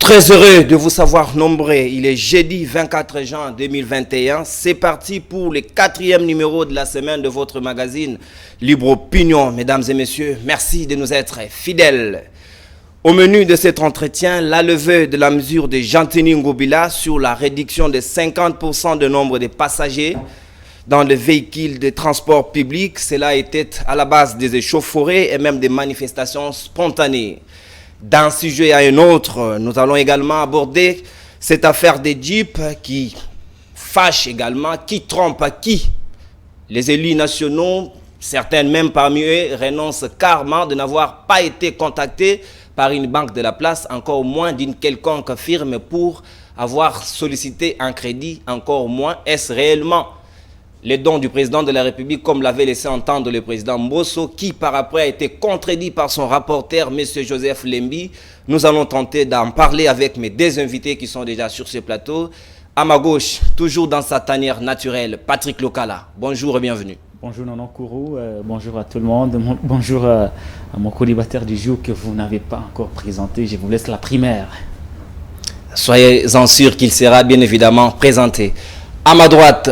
Très heureux de vous savoir nombreux. Il est jeudi 24 juin 2021. C'est parti pour le 4e numéro de la semaine de votre magazine Libre Opinion. Mesdames et messieurs, merci de nous être fidèles. Au menu de cet entretien, la levée de la mesure de Jantini Ngobila sur la réduction de 50% du nombre de passagers dans les véhicules de transport public. Cela était à la base des échauffourées et même des manifestations spontanées. D'un sujet à un autre, nous allons également aborder cette affaire des Jeeps qui fâche également, qui trompe qui. Les élus nationaux, certains même parmi eux, renoncent carrément de n'avoir pas été contactés par une banque de la place, encore moins d'une quelconque firme pour avoir sollicité un crédit, encore moins. Est-ce réellement les dons du président de la République, comme l'avait laissé entendre le président Mbosso, qui par après a été contredit par son rapporteur, M. Joseph Lembi. Nous allons tenter d'en parler avec mes deux invités qui sont déjà sur ce plateau. À ma gauche, toujours dans sa tanière naturelle, Patrick Lokala. Bonjour et bienvenue. Bonjour Nonon Kourou, bonjour à tout le monde, bonjour à mon colibataire du jour que vous n'avez pas encore présenté. Je vous laisse la primaire. Soyez-en sûrs qu'il sera bien évidemment présenté. À ma droite,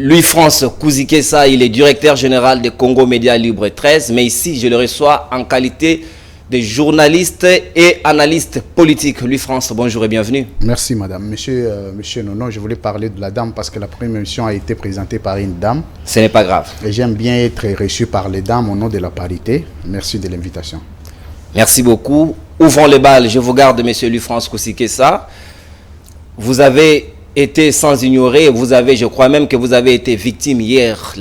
Louis-France Kouzikessa, il est directeur général de Congo Média Libre 13, mais ici je le reçois en qualité de journaliste et analyste politique. Louis-France, bonjour et bienvenue. Merci madame. Monsieur Nonon, je voulais parler de la dame parce que la première émission a été présentée par une dame. Ce n'est pas grave. Et j'aime bien être reçu par les dames au nom de la parité. Merci de l'invitation. Merci beaucoup. Ouvrons les balles, je vous garde monsieur Louis-France Kouzikessa. Vous avez été sans ignorer, je crois même que vous avez été victime hier.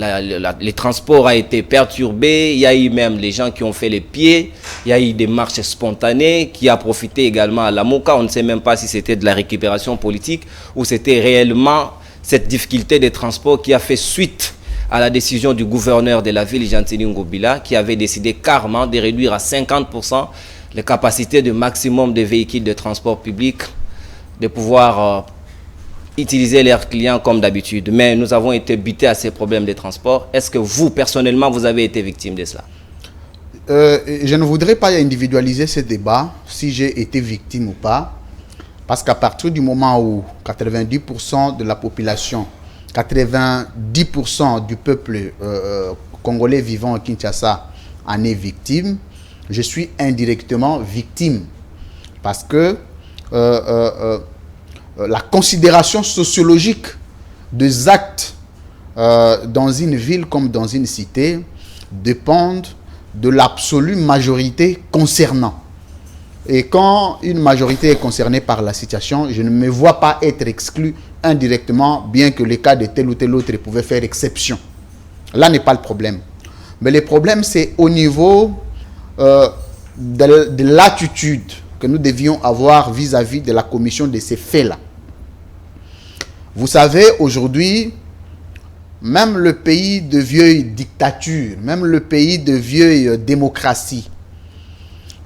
Les transports a été perturbés, il y a eu même les gens qui ont fait les pieds, il y a eu des marches spontanées qui a profité également à la Moka. On ne sait même pas si c'était de la récupération politique ou c'était réellement cette difficulté des transports qui a fait suite à la décision du gouverneur de la ville, Jantini Ngobila, qui avait décidé carrément de réduire à 50% les capacités de maximum des véhicules de transport public, de pouvoir utiliser leurs clients comme d'habitude. Mais nous avons été butés à ces problèmes de transport. Est-ce que vous, personnellement, vous avez été victime de cela? Je ne voudrais pas individualiser ce débat, si j'ai été victime ou pas, parce qu'à partir du moment où 90% de la population, 90% du peuple congolais vivant à Kinshasa en est victime, je suis indirectement victime. Parce que la considération sociologique des actes dans une ville comme dans une cité dépendent de l'absolue majorité concernant. Et quand une majorité est concernée par la situation, je ne me vois pas être exclu indirectement, bien que les cas de tel ou tel autre pouvaient faire exception. Là n'est pas le problème. Mais le problème, c'est au niveau de l'attitude que nous devions avoir vis-à-vis de la commission de ces faits-là. Vous savez, aujourd'hui, même le pays de vieille dictature, même le pays de vieille démocratie,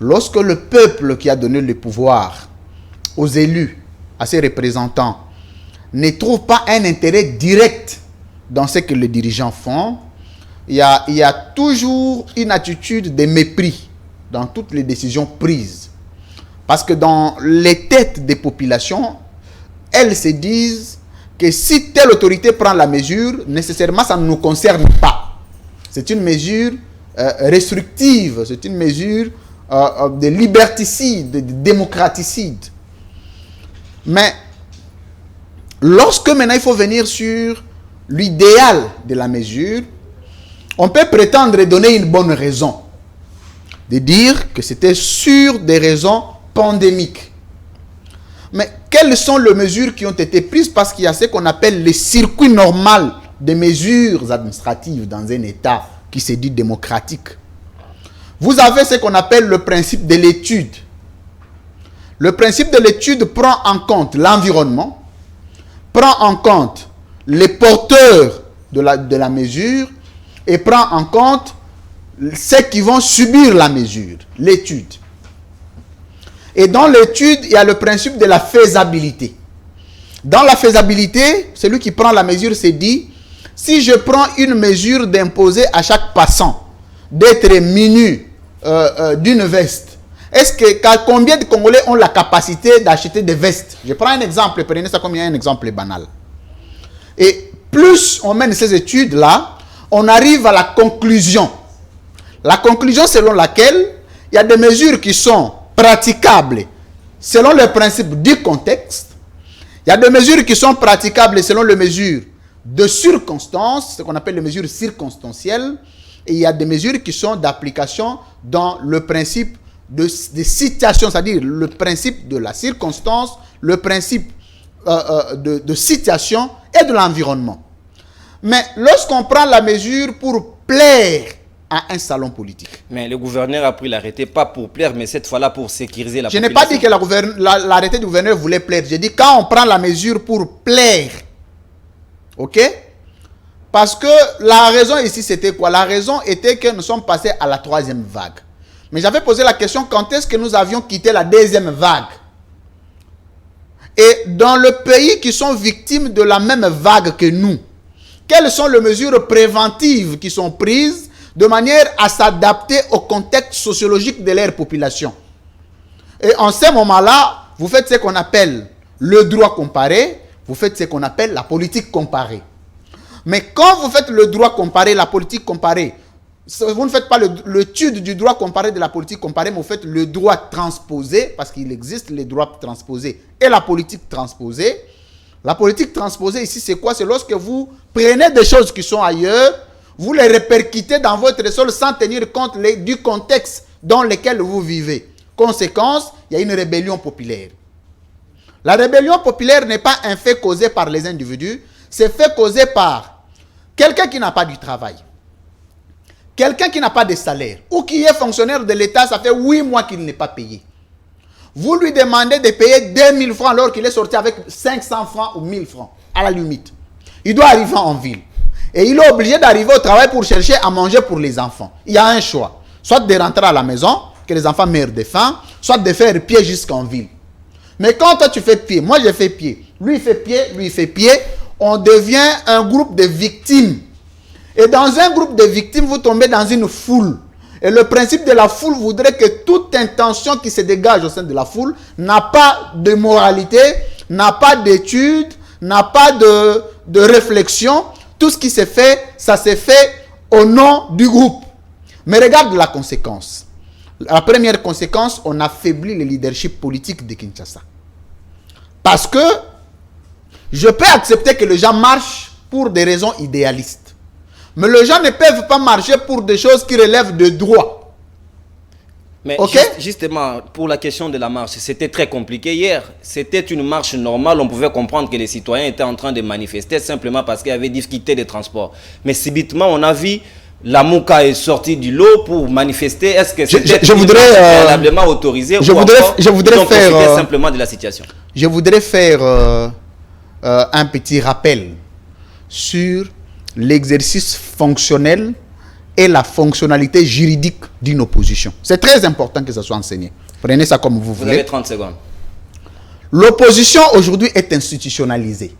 lorsque le peuple qui a donné le pouvoir aux élus, à ses représentants, ne trouve pas un intérêt direct dans ce que les dirigeants font, il y a toujours une attitude de mépris dans toutes les décisions prises. Parce que dans les têtes des populations, elles se disent que si telle autorité prend la mesure, nécessairement ça ne nous concerne pas. C'est une mesure restrictive, c'est une mesure de liberticide, de démocraticide. Mais lorsque maintenant il faut venir sur l'idéal de la mesure, on peut prétendre donner une bonne raison. De dire que c'était sur des raisons pandémiques. Mais quelles sont les mesures qui ont été prises? Parce qu'il y a ce qu'on appelle le circuit normal des mesures administratives dans un État qui se dit démocratique. Vous avez ce qu'on appelle le principe de l'étude. Le principe de l'étude prend en compte l'environnement, prend en compte les porteurs de la mesure et prend en compte ceux qui vont subir la mesure, l'étude. Et dans l'étude, il y a le principe de la faisabilité. Dans la faisabilité, celui qui prend la mesure se dit, si je prends une mesure d'imposer à chaque passant d'être muni d'une veste, Combien de Congolais ont la capacité d'acheter des vestes? Je prends un exemple, prenez ça comme un exemple banal. Et plus on mène ces études-là, on arrive à la conclusion. La conclusion selon laquelle il y a des mesures qui sont praticables selon le principe du contexte. Il y a des mesures qui sont praticables selon les mesures de circonstances, ce qu'on appelle les mesures circonstancielles. Et il y a des mesures qui sont d'application dans le principe de situation, c'est-à-dire le principe de la circonstance, le principe de situation et de l'environnement. Mais lorsqu'on prend la mesure pour plaire à un salon politique. Mais le gouverneur a pris l'arrêté pas pour plaire, mais cette fois-là pour sécuriser la population. Je n'ai pas dit que l'arrêté du gouverneur voulait plaire. J'ai dit quand on prend la mesure pour plaire. Ok? Parce que la raison ici, c'était quoi? La raison était que nous sommes passés à la 3e vague. Mais j'avais posé la question, quand est-ce que nous avions quitté la 2e vague? Et dans le pays qui sont victimes de la même vague que nous, quelles sont les mesures préventives qui sont prises de manière à s'adapter au contexte sociologique de leur population? Et en ce moment-là, vous faites ce qu'on appelle le droit comparé, vous faites ce qu'on appelle la politique comparée. Mais quand vous faites le droit comparé, la politique comparée, vous ne faites pas l'étude du droit comparé de la politique comparée, mais vous faites le droit transposé, parce qu'il existe les droits transposés et la politique transposée. La politique transposée ici, c'est quoi? C'est lorsque vous prenez des choses qui sont ailleurs, vous les répercutez dans votre sol sans tenir compte du contexte dans lequel vous vivez. Conséquence, il y a une rébellion populaire. La rébellion populaire n'est pas un fait causé par les individus, c'est fait causé par quelqu'un qui n'a pas du travail, quelqu'un qui n'a pas de salaire, ou qui est fonctionnaire de l'État, ça fait 8 mois qu'il n'est pas payé. Vous lui demandez de payer 2000 francs alors qu'il est sorti avec 500 francs ou 1000 francs, à la limite. Il doit arriver en ville. Et il est obligé d'arriver au travail pour chercher à manger pour les enfants. Il y a un choix. Soit de rentrer à la maison, que les enfants meurent de faim, soit de faire pied jusqu'en ville. Mais quand toi tu fais pied, moi je fais pied, lui il fait pied, lui il fait pied, on devient un groupe de victimes. Et dans un groupe de victimes, vous tombez dans une foule. Et le principe de la foule voudrait que toute intention qui se dégage au sein de la foule n'a pas de moralité, n'a pas d'étude, n'a pas de réflexion. Tout ce qui s'est fait, ça s'est fait au nom du groupe. Mais regarde la conséquence. La première conséquence, on affaiblit le leadership politique de Kinshasa. Parce que je peux accepter que les gens marchent pour des raisons idéalistes. Mais les gens ne peuvent pas marcher pour des choses qui relèvent de droit. Mais justement, pour la question de la marche, c'était très compliqué hier. C'était une marche normale. On pouvait comprendre que les citoyens étaient en train de manifester simplement parce qu'il y avait difficulté de transport. Mais subitement, on a vu la Mouka est sortie du lot pour manifester. Est-ce que c'était préalablement autorisé je voudrais faire simplement de la situation? Je voudrais faire un petit rappel sur l'exercice fonctionnel et la fonctionnalité juridique d'une opposition. C'est très important que ça soit enseigné. Prenez ça comme vous voulez. Vous avez 30 secondes. L'opposition aujourd'hui est institutionnalisée.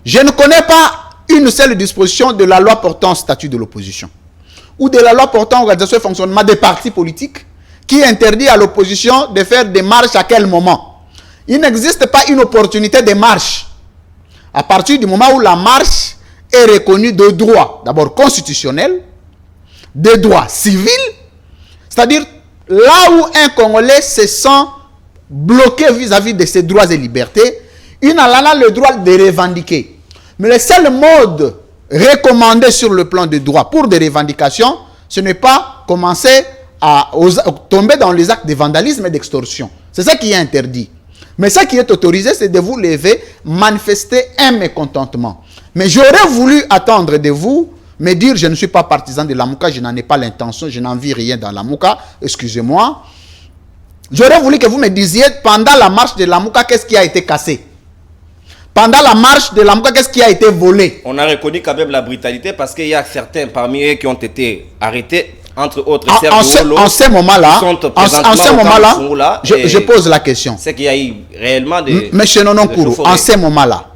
Je ne connais pas une seule disposition de la loi portant statut de l'opposition ou de la loi portant organisation et fonctionnement des partis politiques qui interdit à l'opposition de faire des marches à quel moment. Il n'existe pas une opportunité de marche à partir du moment où la marche est reconnue de droits, d'abord constitutionnels, de droits civils, c'est-à-dire là où un Congolais se sent bloqué vis-à-vis de ses droits et libertés, il en a le droit de revendiquer. Mais le seul mode recommandé sur le plan des droits pour des revendications, ce n'est pas commencer à tomber dans les actes de vandalisme et d'extorsion. C'est ça qui est interdit. Mais ce qui est autorisé, c'est de vous lever, manifester un mécontentement. Mais j'aurais voulu attendre de vous, me dire, je ne suis pas partisan de la Mouka, je n'en ai pas l'intention, je n'en vis rien dans la Mouka, excusez-moi. J'aurais voulu que vous me disiez, pendant la marche de la Mouka, qu'est-ce qui a été cassé? Pendant la marche de la Mouka, qu'est-ce qui a été volé? On a reconnu quand même la brutalité parce qu'il y a certains parmi eux qui ont été arrêtés, entre autres en ce moment-là, je pose la question. C'est qu'il y a eu réellement des... Monsieur Nononkourou, en ce moment-là,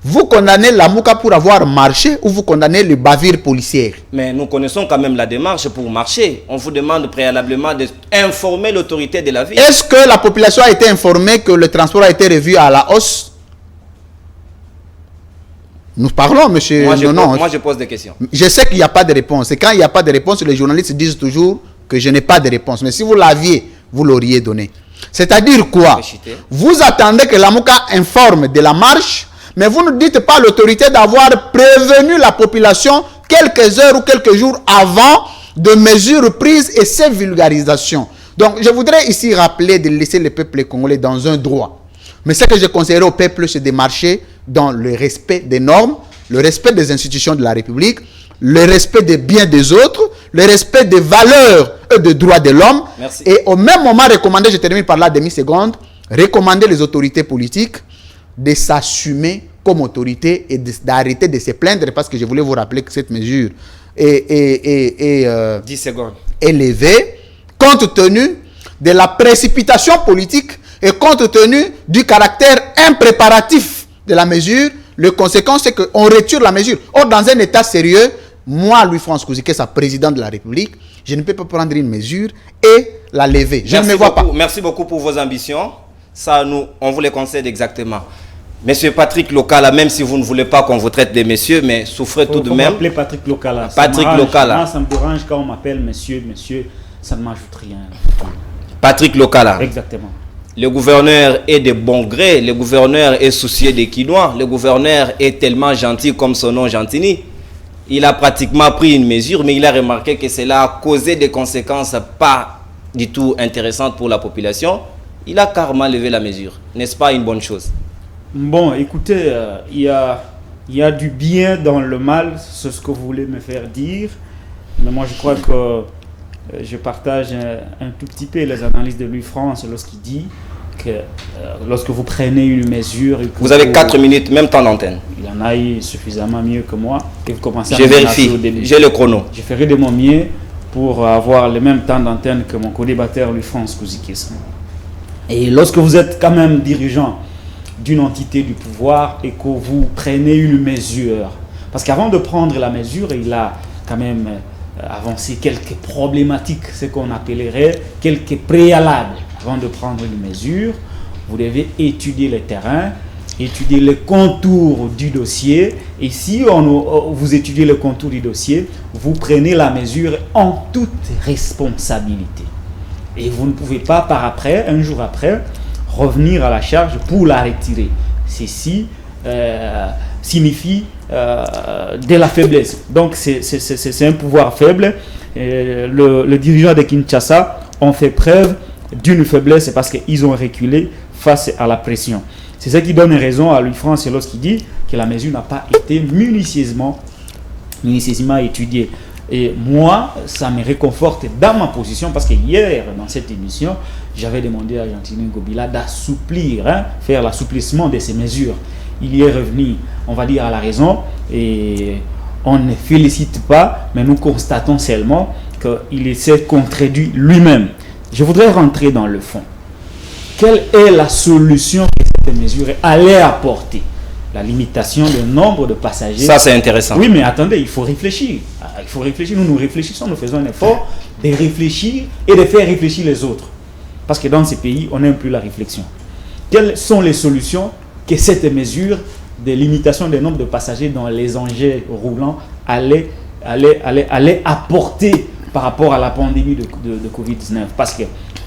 Vous condamnez la Mouka pour avoir marché ou vous condamnez le bavure policière? Mais nous connaissons quand même la démarche pour marcher. On vous demande préalablement d'informer l'autorité de la ville. Est-ce que la population a été informée que le transport a été revu à la hausse? Nous parlons, monsieur. Moi, je pose des questions. Je sais qu'il n'y a pas de réponse. Et quand il n'y a pas de réponse, les journalistes disent toujours que je n'ai pas de réponse. Mais si vous l'aviez, vous l'auriez donné. C'est-à-dire quoi? Vous attendez que la Mouka informe de la marche, mais vous ne dites pas à l'autorité d'avoir prévenu la population quelques heures ou quelques jours avant de mesures prises et ces vulgarisations. Donc, je voudrais ici rappeler de laisser le peuple congolais dans un droit. Mais ce que je conseillerais au peuple, c'est de marcher dans le respect des normes, le respect des institutions de la République, le respect des biens des autres, le respect des valeurs et des droits de l'homme. Et au même moment, recommander, je termine par la demi-seconde, recommander les autorités politiques de s'assumer comme autorité et d'arrêter de se plaindre, parce que je voulais vous rappeler que cette mesure est 10 secondes. Élevée compte tenu de la précipitation politique et compte tenu du caractère impréparatif de la mesure. Le conséquence, c'est qu'on retire la mesure. Or, dans un état sérieux, moi, Louis-France Kouzikessa, président de la République, je ne peux pas prendre une mesure et la lever. Je ne me vois pas. Merci beaucoup pour vos ambitions. Ça, on vous les concède exactement. Monsieur Patrick Lokala, même si vous ne voulez pas qu'on vous traite des messieurs, mais souffrez tout de même. M'appeler Patrick Lokala. Patrick Lokala. Moi, ça me dérange quand on m'appelle monsieur, ça ne m'ajoute rien. Patrick Lokala. Exactement. Le gouverneur est de bon gré, le gouverneur est soucieux des Kinois, le gouverneur est tellement gentil comme son nom Gentini. Il a pratiquement pris une mesure, mais il a remarqué que cela a causé des conséquences pas du tout intéressantes pour la population. Il a carrément levé la mesure. N'est-ce pas une bonne chose? Bon, écoutez, il y a du bien dans le mal, c'est ce que vous voulez me faire dire. Mais moi, je crois que je partage un tout petit peu les analyses de Louis-France lorsqu'il dit que lorsque vous prenez une mesure... Vous avez 4 minutes, même temps d'antenne. Il y en a eu suffisamment mieux que moi. Et vous commencez à je vérifie, j'ai le chrono. Je ferai de mon mieux pour avoir le même temps d'antenne que mon co-débatteur Louis-France Kouzikessa. Et lorsque vous êtes quand même dirigeant d'une entité du pouvoir et que vous prenez une mesure, parce qu'avant de prendre la mesure, il a quand même avancé quelques problématiques, ce qu'on appellerait quelques préalables. Avant de prendre une mesure, vous devez étudier le terrain, étudier les contours du dossier, et si vous étudiez le contour du dossier, vous prenez la mesure en toute responsabilité. Et vous ne pouvez pas par après, un jour après, revenir à la charge pour la retirer. Ceci signifie de la faiblesse. Donc c'est un pouvoir faible. Le dirigeant de Kinshasa ont fait preuve d'une faiblesse parce qu'ils ont reculé face à la pression. C'est ce qui donne raison à Louis-France lorsqu'il dit que la mesure n'a pas été minutieusement étudiée. Et moi, ça me réconforte dans ma position parce que hier, dans cette émission, j'avais demandé à Gentini Ngobila d'assouplir, faire l'assouplissement de ces mesures. Il y est revenu, on va dire, à la raison et on ne félicite pas, mais nous constatons seulement qu'il s'est contredit lui-même. Je voudrais rentrer dans le fond. Quelle est la solution que cette mesure allait apporter? La limitation du nombre de passagers. Ça, c'est intéressant. Oui, mais attendez, il faut réfléchir. Il faut réfléchir. Nous réfléchissons, nous faisons un effort de réfléchir et de faire réfléchir les autres. Parce que dans ces pays, on n'aime plus la réflexion. Quelles sont les solutions que cette mesure de limitation du nombre de passagers dans les engins roulants allait apporter par rapport à la pandémie de Covid-19? Parce que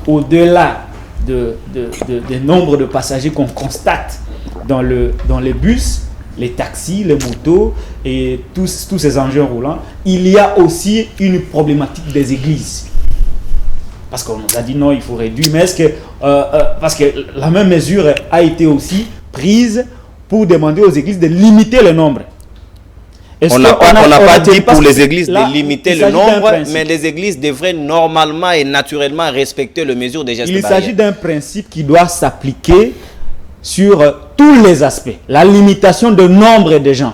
au-delà des nombres de passagers qu'on constate dans les bus, les taxis, les motos et tous ces engins roulants, il y a aussi une problématique des églises. Parce qu'on nous a dit non, il faut réduire, mais est-ce que parce que la même mesure a été aussi prise pour demander aux églises de limiter le nombre. On n'a pas dit pour les églises de limiter le nombre, mais les églises devraient normalement et naturellement respecter les mesures des gestes barrières. Il s'agit d'un principe qui doit s'appliquer sur tous les aspects. La limitation de nombre de gens,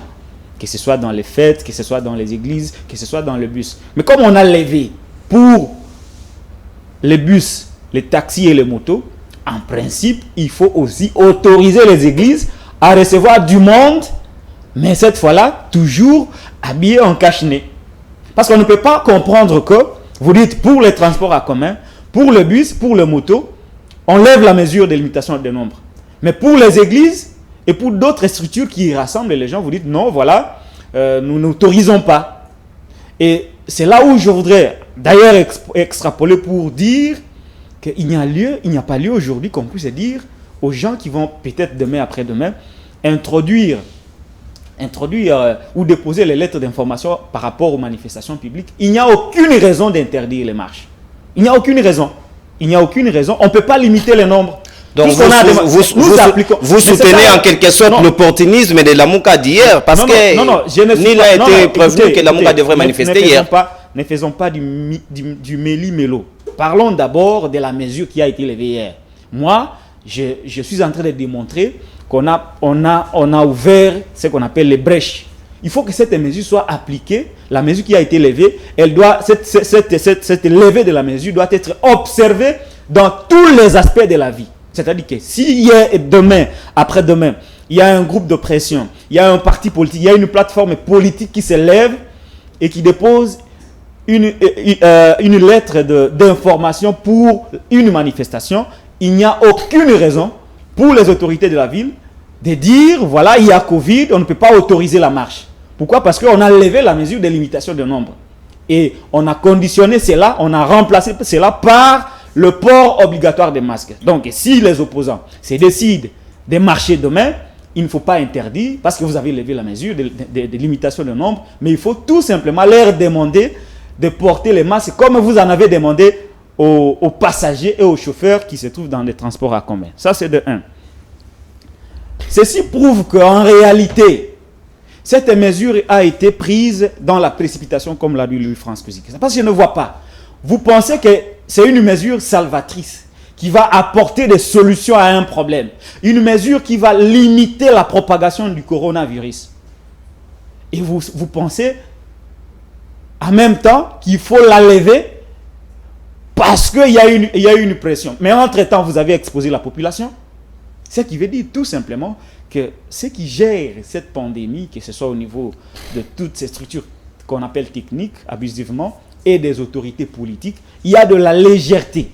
que ce soit dans les fêtes, que ce soit dans les églises, que ce soit dans le bus. Mais comme on a levé pour les bus, les taxis et les motos, en principe, il faut aussi autoriser les églises à recevoir du monde mais cette fois-là, toujours habillé en cache-nez. Parce qu'on ne peut pas comprendre que, vous dites, pour les transports en commun, pour le bus, pour le moto, on lève la mesure de limitation des nombres. Mais pour les églises et pour d'autres structures qui rassemblent les gens, vous dites, non, voilà, nous n'autorisons pas. Et c'est là où je voudrais d'ailleurs extrapoler pour dire qu'il n'y a pas lieu aujourd'hui qu'on puisse dire aux gens qui vont peut-être demain, après-demain, introduire ou déposer les lettres d'information par rapport aux manifestations publiques. Il n'y a aucune raison d'interdire les marches. Il n'y a aucune raison. On ne peut pas limiter les nombres. Donc vous soutenez en quelque sorte l'opportunisme de Lamouka d'hier, parce que Nil a été prévenu que Lamouka devrait manifester hier. Ne faisons pas du méli-mélo. Parlons d'abord de la mesure qui a été levée hier. Moi, je suis en train de démontrer qu'on a ouvert ce qu'on appelle les brèches. Il faut que cette mesure soit appliquée. La mesure qui a été levée, cette levée de la mesure doit être observée dans tous les aspects de la vie. C'est-à-dire que si hier et demain, après-demain, il y a un groupe de pression, il y a un parti politique, il y a une plateforme politique qui se lève et qui dépose une lettre d'information pour une manifestation, il n'y a aucune raison pour les autorités de la ville de dire, voilà, il y a Covid, on ne peut pas autoriser la marche. Pourquoi? Parce qu'on a levé la mesure de limitation de nombre. Et on a conditionné cela, on a remplacé cela par le port obligatoire des masques. Donc, si les opposants se décident de marcher demain, il ne faut pas interdire, parce que vous avez levé la mesure de limitation de nombre, mais il faut tout simplement leur demander de porter les masques, comme vous en avez demandé aux passagers et aux chauffeurs qui se trouvent dans les transports en commun. Ça, c'est de 1. Ceci prouve qu'en réalité, cette mesure a été prise dans la précipitation, comme l'a dit Louis-France Kouziki. Parce que je ne vois pas. Vous pensez que c'est une mesure salvatrice qui va apporter des solutions à un problème. Une mesure qui va limiter la propagation du coronavirus. Et vous pensez en même temps qu'il faut la lever parce qu'il y a eu une pression. Mais entre-temps, vous avez exposé la population. Ce qui veut dire tout simplement que ceux qui gèrent cette pandémie, que ce soit au niveau de toutes ces structures qu'on appelle techniques, abusivement, et des autorités politiques, il y a de la légèreté.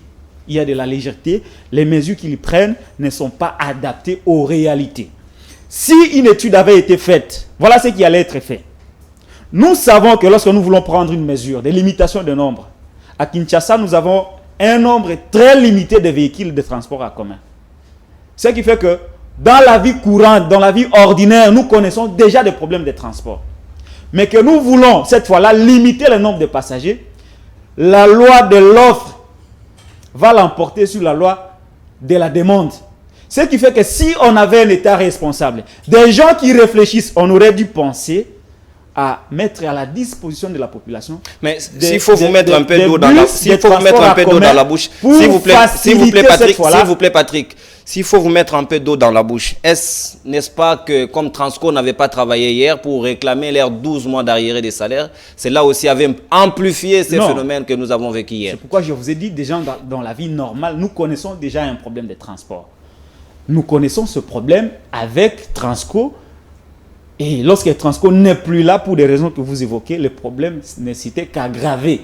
Les mesures qu'ils prennent ne sont pas adaptées aux réalités. Si une étude avait été faite, voilà ce qui allait être fait. Nous savons que lorsque nous voulons prendre une mesure de limitation de nombre, à Kinshasa, nous avons un nombre très limité de véhicules de transport en commun. Ce qui fait que dans la vie courante, dans la vie ordinaire, nous connaissons déjà des problèmes de transport. Mais que nous voulons, cette fois-là, limiter le nombre de passagers, la loi de l'offre va l'emporter sur la loi de la demande. Ce qui fait que si on avait un État responsable, des gens qui réfléchissent, on aurait dû penser à mettre à la disposition de la population. Mais s'il faut vous mettre un peu d'eau dans la bouche, s'il vous plaît Patrick, s'il faut vous mettre un peu d'eau dans la bouche, n'est-ce pas que comme Transco n'avait pas travaillé hier pour réclamer leurs 12 mois d'arriérés des salaires, c'est là aussi avait amplifié ces phénomènes que nous avons vécu hier. C'est pourquoi je vous ai dit, déjà dans la vie normale, nous connaissons déjà un problème de transport. Nous connaissons ce problème avec Transco. Et lorsque Transco n'est plus là pour des raisons que vous évoquez, le problème ne s'était qu'aggravé.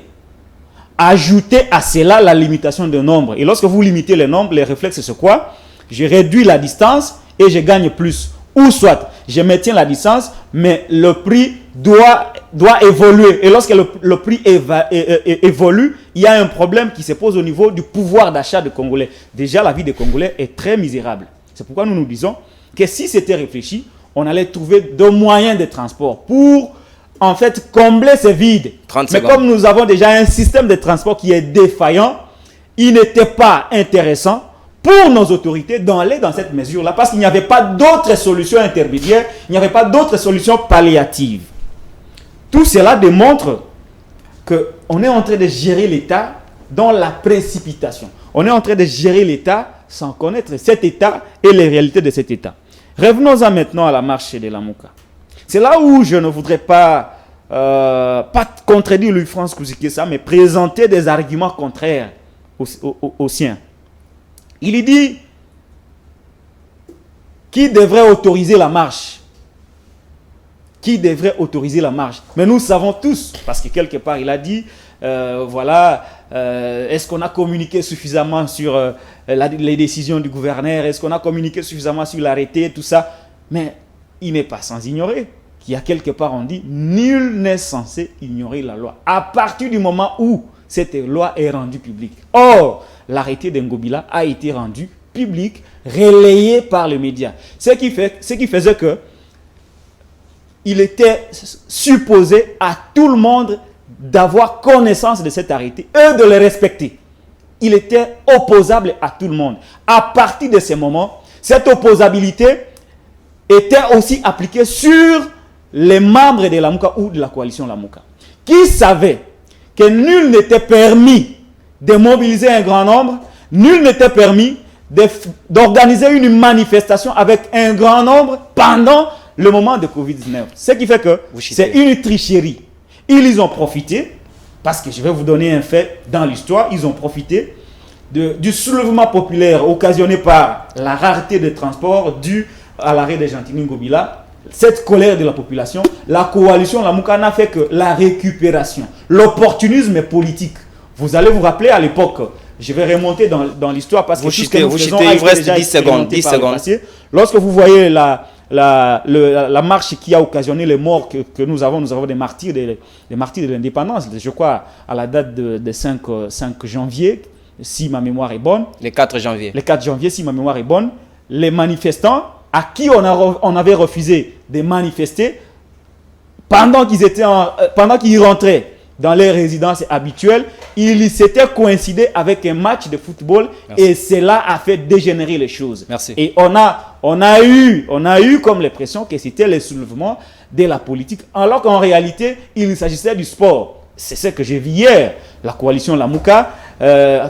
Ajoutez à cela la limitation de nombre. Et lorsque vous limitez le nombre, les réflexes, c'est quoi? Je réduis la distance et je gagne plus. Ou soit, je maintiens la distance, mais le prix doit évoluer. Et lorsque le prix évolue, il y a un problème qui se pose au niveau du pouvoir d'achat des Congolais. Déjà, la vie des Congolais est très misérable. C'est pourquoi nous nous disons que si c'était réfléchi, on allait trouver deux moyens de transport pour, en fait, combler ce vide. Mais comme nous avons déjà un système de transport qui est défaillant, il n'était pas intéressant pour nos autorités d'aller dans cette mesure-là parce qu'il n'y avait pas d'autres solutions intermédiaires, il n'y avait pas d'autres solutions palliatives. Tout cela démontre qu'on est en train de gérer l'État dans la précipitation. On est en train de gérer l'État sans connaître cet État et les réalités de cet État. Revenons-en maintenant à la marche de Lamouka. C'est là où je ne voudrais pas contredire Louis-France Kouziki, mais présenter des arguments contraires aux siens. Il dit qui devrait autoriser la marche. qui devrait autoriser la marche. Mais nous savons tous, parce que quelque part il a dit, est-ce qu'on a communiqué suffisamment sur les décisions du gouverneur, est-ce qu'on a communiqué suffisamment sur l'arrêté, tout ça. Mais il n'est pas sans ignorer qu'il y a quelque part, on dit, nul n'est censé ignorer la loi. À partir du moment où cette loi est rendue publique. Or, l'arrêté d'Ngobila a été rendu public, relayé par les médias. Ce qui faisait que il était supposé à tout le monde d'avoir connaissance de cet arrêté et de le respecter. Il était opposable à tout le monde. À partir de ce moment, cette opposabilité était aussi appliquée sur les membres de la Mouka ou de la coalition Lamouka, qui savaient que nul n'était permis de mobiliser un grand nombre, nul n'était permis d'organiser une manifestation avec un grand nombre pendant le moment de Covid-19. Ce qui fait que c'est une tricherie. Ils ont profité, parce que je vais vous donner un fait dans l'histoire, ils ont profité du soulèvement populaire occasionné par la rareté des transports due à l'arrêt de Gentini Ngobila. Cette colère de la population, la coalition Lamouka n'a fait que la récupération. L'opportunisme politique. Vous allez vous rappeler à l'époque, je vais remonter dans l'histoire parce que tout ce que nous faisons a été déjà 10 secondes. Lorsque vous voyez la marche qui a occasionné les morts que nous avons des martyrs de l'indépendance, je crois à la date de 5 janvier, si ma mémoire est bonne. Le 4 janvier. Le 4 janvier, si ma mémoire est bonne. Les manifestants à qui on avait refusé de manifester pendant qu'ils rentraient dans les résidences habituelles, ils s'étaient coïncidés avec un match de football. Merci. Et cela a fait dégénérer les choses. Merci. Et on a eu comme l'impression que c'était le soulèvement de la politique, alors qu'en réalité, il s'agissait du sport. C'est ce que j'ai vu hier. La coalition Lamouka,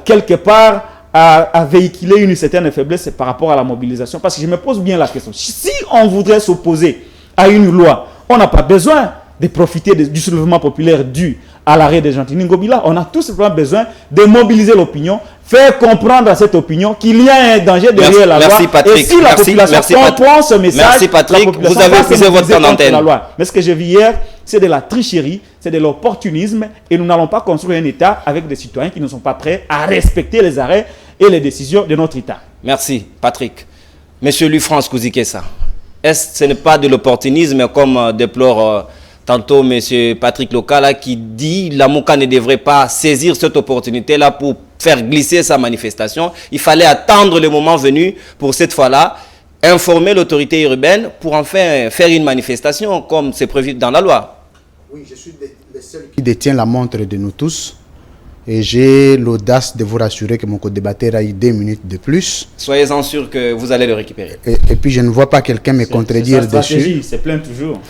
quelque part, a véhiculé une certaine faiblesse par rapport à la mobilisation. Parce que je me pose bien la question. Si on voudrait s'opposer à une loi, on n'a pas besoin de profiter du soulèvement populaire dû à l'arrêt de Gentini Ngobila. On a tout simplement besoin de mobiliser l'opinion, faire comprendre à cette opinion qu'il y a un danger derrière la loi. Patrick. Et si la population comprend ce message, merci Patrick, vous avez épuisé votre temps d'antenne. Mais ce que j'ai vu hier, c'est de la tricherie, c'est de l'opportunisme, et nous n'allons pas construire un État avec des citoyens qui ne sont pas prêts à respecter les arrêts et les décisions de notre État. Merci Patrick. Monsieur Louis-France Kouzikessa, ce n'est pas de l'opportunisme comme déplore tantôt M. Patrick Lokala qui dit que la Mouka ne devrait pas saisir cette opportunité-là pour faire glisser sa manifestation. Il fallait attendre le moment venu pour cette fois-là informer l'autorité urbaine pour enfin faire une manifestation comme c'est prévu dans la loi. Oui, je suis le seul qui détient la montre de nous tous. Et j'ai l'audace de vous rassurer que mon co-débatteur a eu 2 minutes de plus. Soyez-en sûr que vous allez le récupérer. Et puis je ne vois pas quelqu'un me contredire dessus. C'est plein toujours.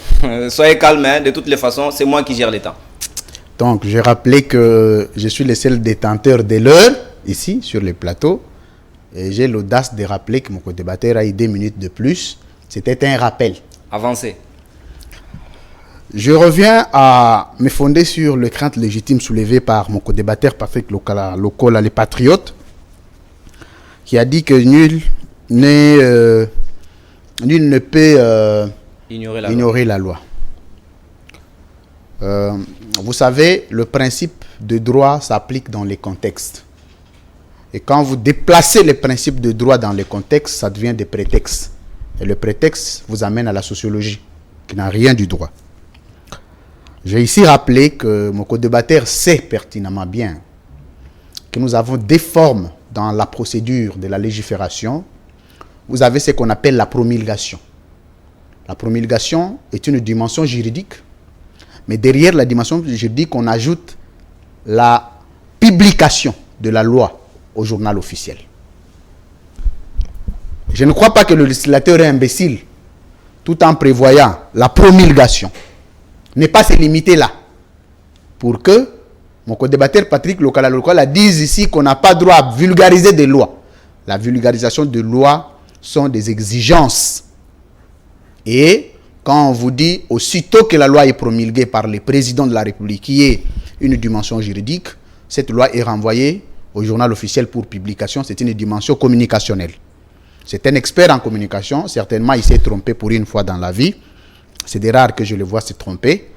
Soyez calme, hein. De toutes les façons, c'est moi qui gère les temps. Donc, j'ai rappelé que je suis le seul détenteur de l'heure, ici, sur le plateau. Et j'ai l'audace de rappeler que mon co-débatteur a eu 2 minutes de plus. C'était un rappel. Avancez. Je reviens à me fonder sur les craintes légitimes soulevées par mon co-débatteur Patrick Lokala, les patriotes, qui a dit que nul ne peut ignorer la loi. Vous savez, le principe de droit s'applique dans les contextes. Et quand vous déplacez les principes de droit dans les contextes, ça devient des prétextes. Et le prétexte vous amène à la sociologie, qui n'a rien du droit. J'ai ici rappelé que mon co-débatteur sait pertinemment bien que nous avons des formes dans la procédure de la légifération. Vous avez ce qu'on appelle la promulgation. La promulgation est une dimension juridique, mais derrière la dimension juridique, on ajoute la publication de la loi au journal officiel. Je ne crois pas que le législateur est imbécile, tout en prévoyant la promulgation. Ne pas se limiter là. Pour que mon co-débatteur Patrick Lokala dise ici qu'on n'a pas droit à vulgariser des lois. La vulgarisation de lois sont des exigences. Et quand on vous dit aussitôt que la loi est promulguée par le président de la République, qui est une dimension juridique, cette loi est renvoyée au journal officiel pour publication. C'est une dimension communicationnelle. C'est un expert en communication. Certainement, il s'est trompé pour une fois dans la vie. C'est des rares que je le vois se tromper.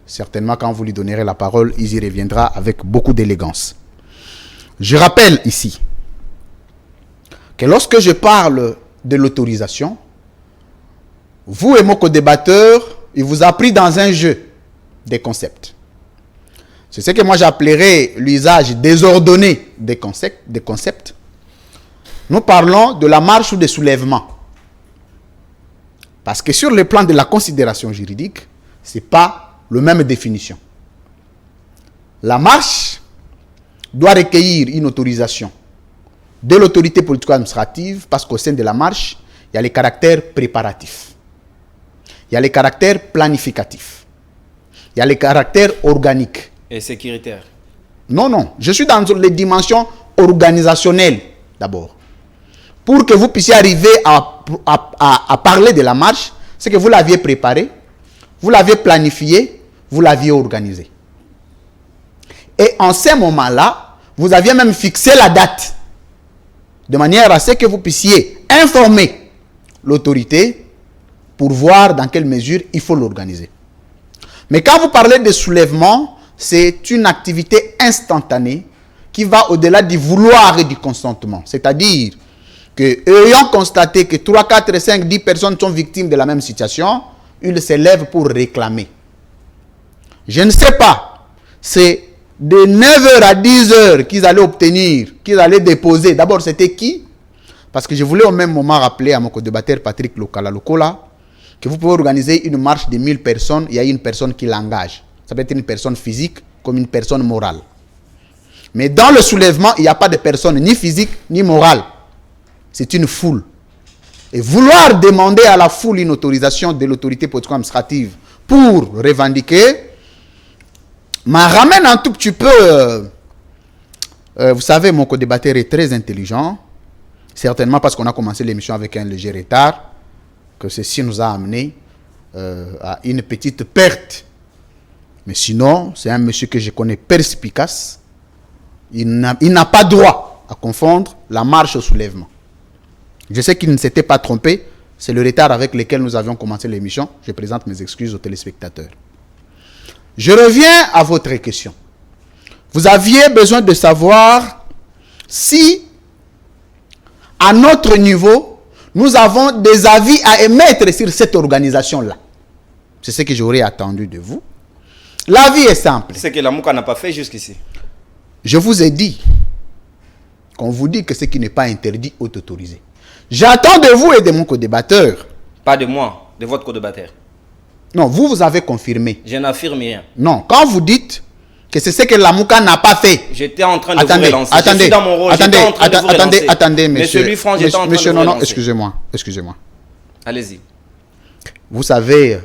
Certainement, quand vous lui donnerez la parole, il y reviendra avec beaucoup d'élégance. Je rappelle ici que lorsque je parle de l'autorisation, vous et mon co-débatteur, il vous a pris dans un jeu des concepts. C'est ce que moi j'appellerais l'usage désordonné des concepts. Nous parlons de la marche ou des soulèvements. Parce que sur le plan de la considération juridique, ce n'est pas la même définition. La marche doit recueillir une autorisation de l'autorité politico-administrative parce qu'au sein de la marche, il y a les caractères préparatifs. Il y a les caractères planificatifs. Il y a les caractères organiques. Et sécuritaires. Non. Je suis dans les dimensions organisationnelles d'abord. Pour que vous puissiez arriver à parler de la marche, c'est que vous l'aviez préparée, vous l'aviez planifiée, vous l'aviez organisée. Et en ce moment-là, vous aviez même fixé la date, de manière à ce que vous puissiez informer l'autorité pour voir dans quelle mesure il faut l'organiser. Mais quand vous parlez de soulèvement, c'est une activité instantanée qui va au-delà du vouloir et du consentement. C'est-à-dire que, ayant constaté que 3, 4, 5, 10 personnes sont victimes de la même situation, ils se lèvent pour réclamer. Je ne sais pas, c'est de 9h à 10h qu'ils allaient obtenir, qu'ils allaient déposer. D'abord, c'était qui? Parce que je voulais au même moment rappeler à mon co-débatteur Patrick Lokala que vous pouvez organiser une marche de 1000 personnes, il y a une personne qui l'engage. Ça peut être une personne physique comme une personne morale. Mais dans le soulèvement, il n'y a pas de personne ni physique ni morale. C'est une foule. Et vouloir demander à la foule une autorisation de l'autorité politico-administrative pour revendiquer, m'en ramène un tout petit peu. Vous savez, mon co-débatteur est très intelligent. Certainement parce qu'on a commencé l'émission avec un léger retard, que ceci nous a amené à une petite perte. Mais sinon, c'est un monsieur que je connais perspicace. Il n'a pas droit à confondre la marche au soulèvement. Je sais qu'il ne s'était pas trompé. C'est le retard avec lequel nous avions commencé l'émission. Je présente mes excuses aux téléspectateurs. Je reviens à votre question. Vous aviez besoin de savoir si, à notre niveau, nous avons des avis à émettre sur cette organisation-là. C'est ce que j'aurais attendu de vous. L'avis est simple. C'est que la Mouka n'a pas fait jusqu'ici. Je vous ai dit qu'on vous dit que ce qui n'est pas interdit est autorisé. J'attends de vous et de mon co-débatteur. Pas de moi, de votre co-débatteur. Non, vous avez confirmé. Je n'affirme rien. Non, quand vous dites que c'est ce que la Mouka n'a pas fait. J'étais en train de vous relancer. Je suis dans mon rôle. Attendez, monsieur. Monsieur Lufranc, j'étais en train de vous relancer. Excusez-moi. Allez-y. Vous savez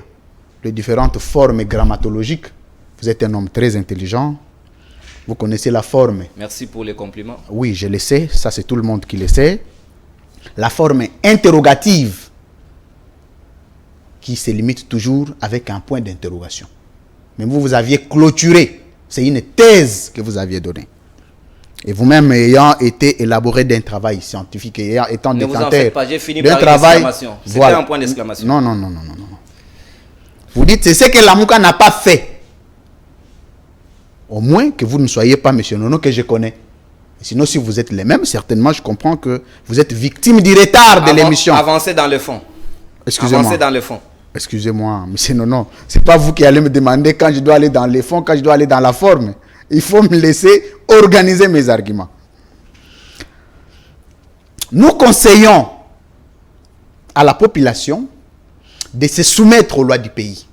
les différentes formes grammatologiques. Vous êtes un homme très intelligent. Vous connaissez la forme. Merci pour les compliments. Oui, je le sais. Ça, c'est tout le monde qui le sait. La forme interrogative qui se limite toujours avec un point d'interrogation. Mais vous aviez clôturé. C'est une thèse que vous aviez donnée. Et vous-même ayant été élaboré d'un travail scientifique et étant détenteur. Ne vous en faites pas, j'ai fini par une exclamation. C'était voilà. Un point d'exclamation. Non. Vous dites, c'est ce que la Mouka n'a pas fait. Au moins que vous ne soyez pas M. Nono que je connais. Sinon, si vous êtes les mêmes, certainement, je comprends que vous êtes victime du retard de l'émission. Avancez dans le fond. Excusez-moi. Avancez dans le fond. Excusez-moi, M. Nono. Ce n'est pas vous qui allez me demander quand je dois aller dans le fond, quand je dois aller dans la forme. Il faut me laisser organiser mes arguments. Nous conseillons à la population de se soumettre aux lois du pays.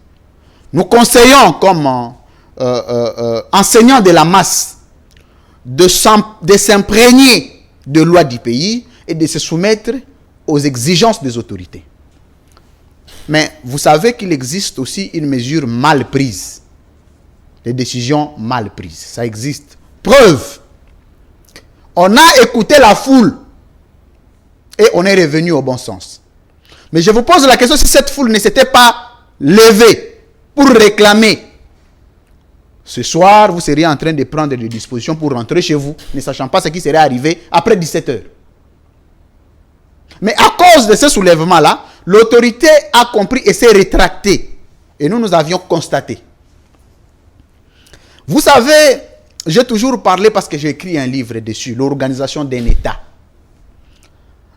Nous conseillons comme enseignants de la masse de s'imprégner de lois du pays et de se soumettre aux exigences des autorités. Mais vous savez qu'il existe aussi une mesure mal prise. Les décisions mal prises. Ça existe. Preuve. On a écouté la foule et on est revenu au bon sens. Mais je vous pose la question si cette foule ne s'était pas levée pour réclamer. Ce soir, vous seriez en train de prendre des dispositions pour rentrer chez vous, ne sachant pas ce qui serait arrivé après 17 heures. Mais à cause de ce soulèvement-là, l'autorité a compris et s'est rétractée. Et nous avions constaté. Vous savez, j'ai toujours parlé parce que j'ai écrit un livre dessus, l'organisation d'un État.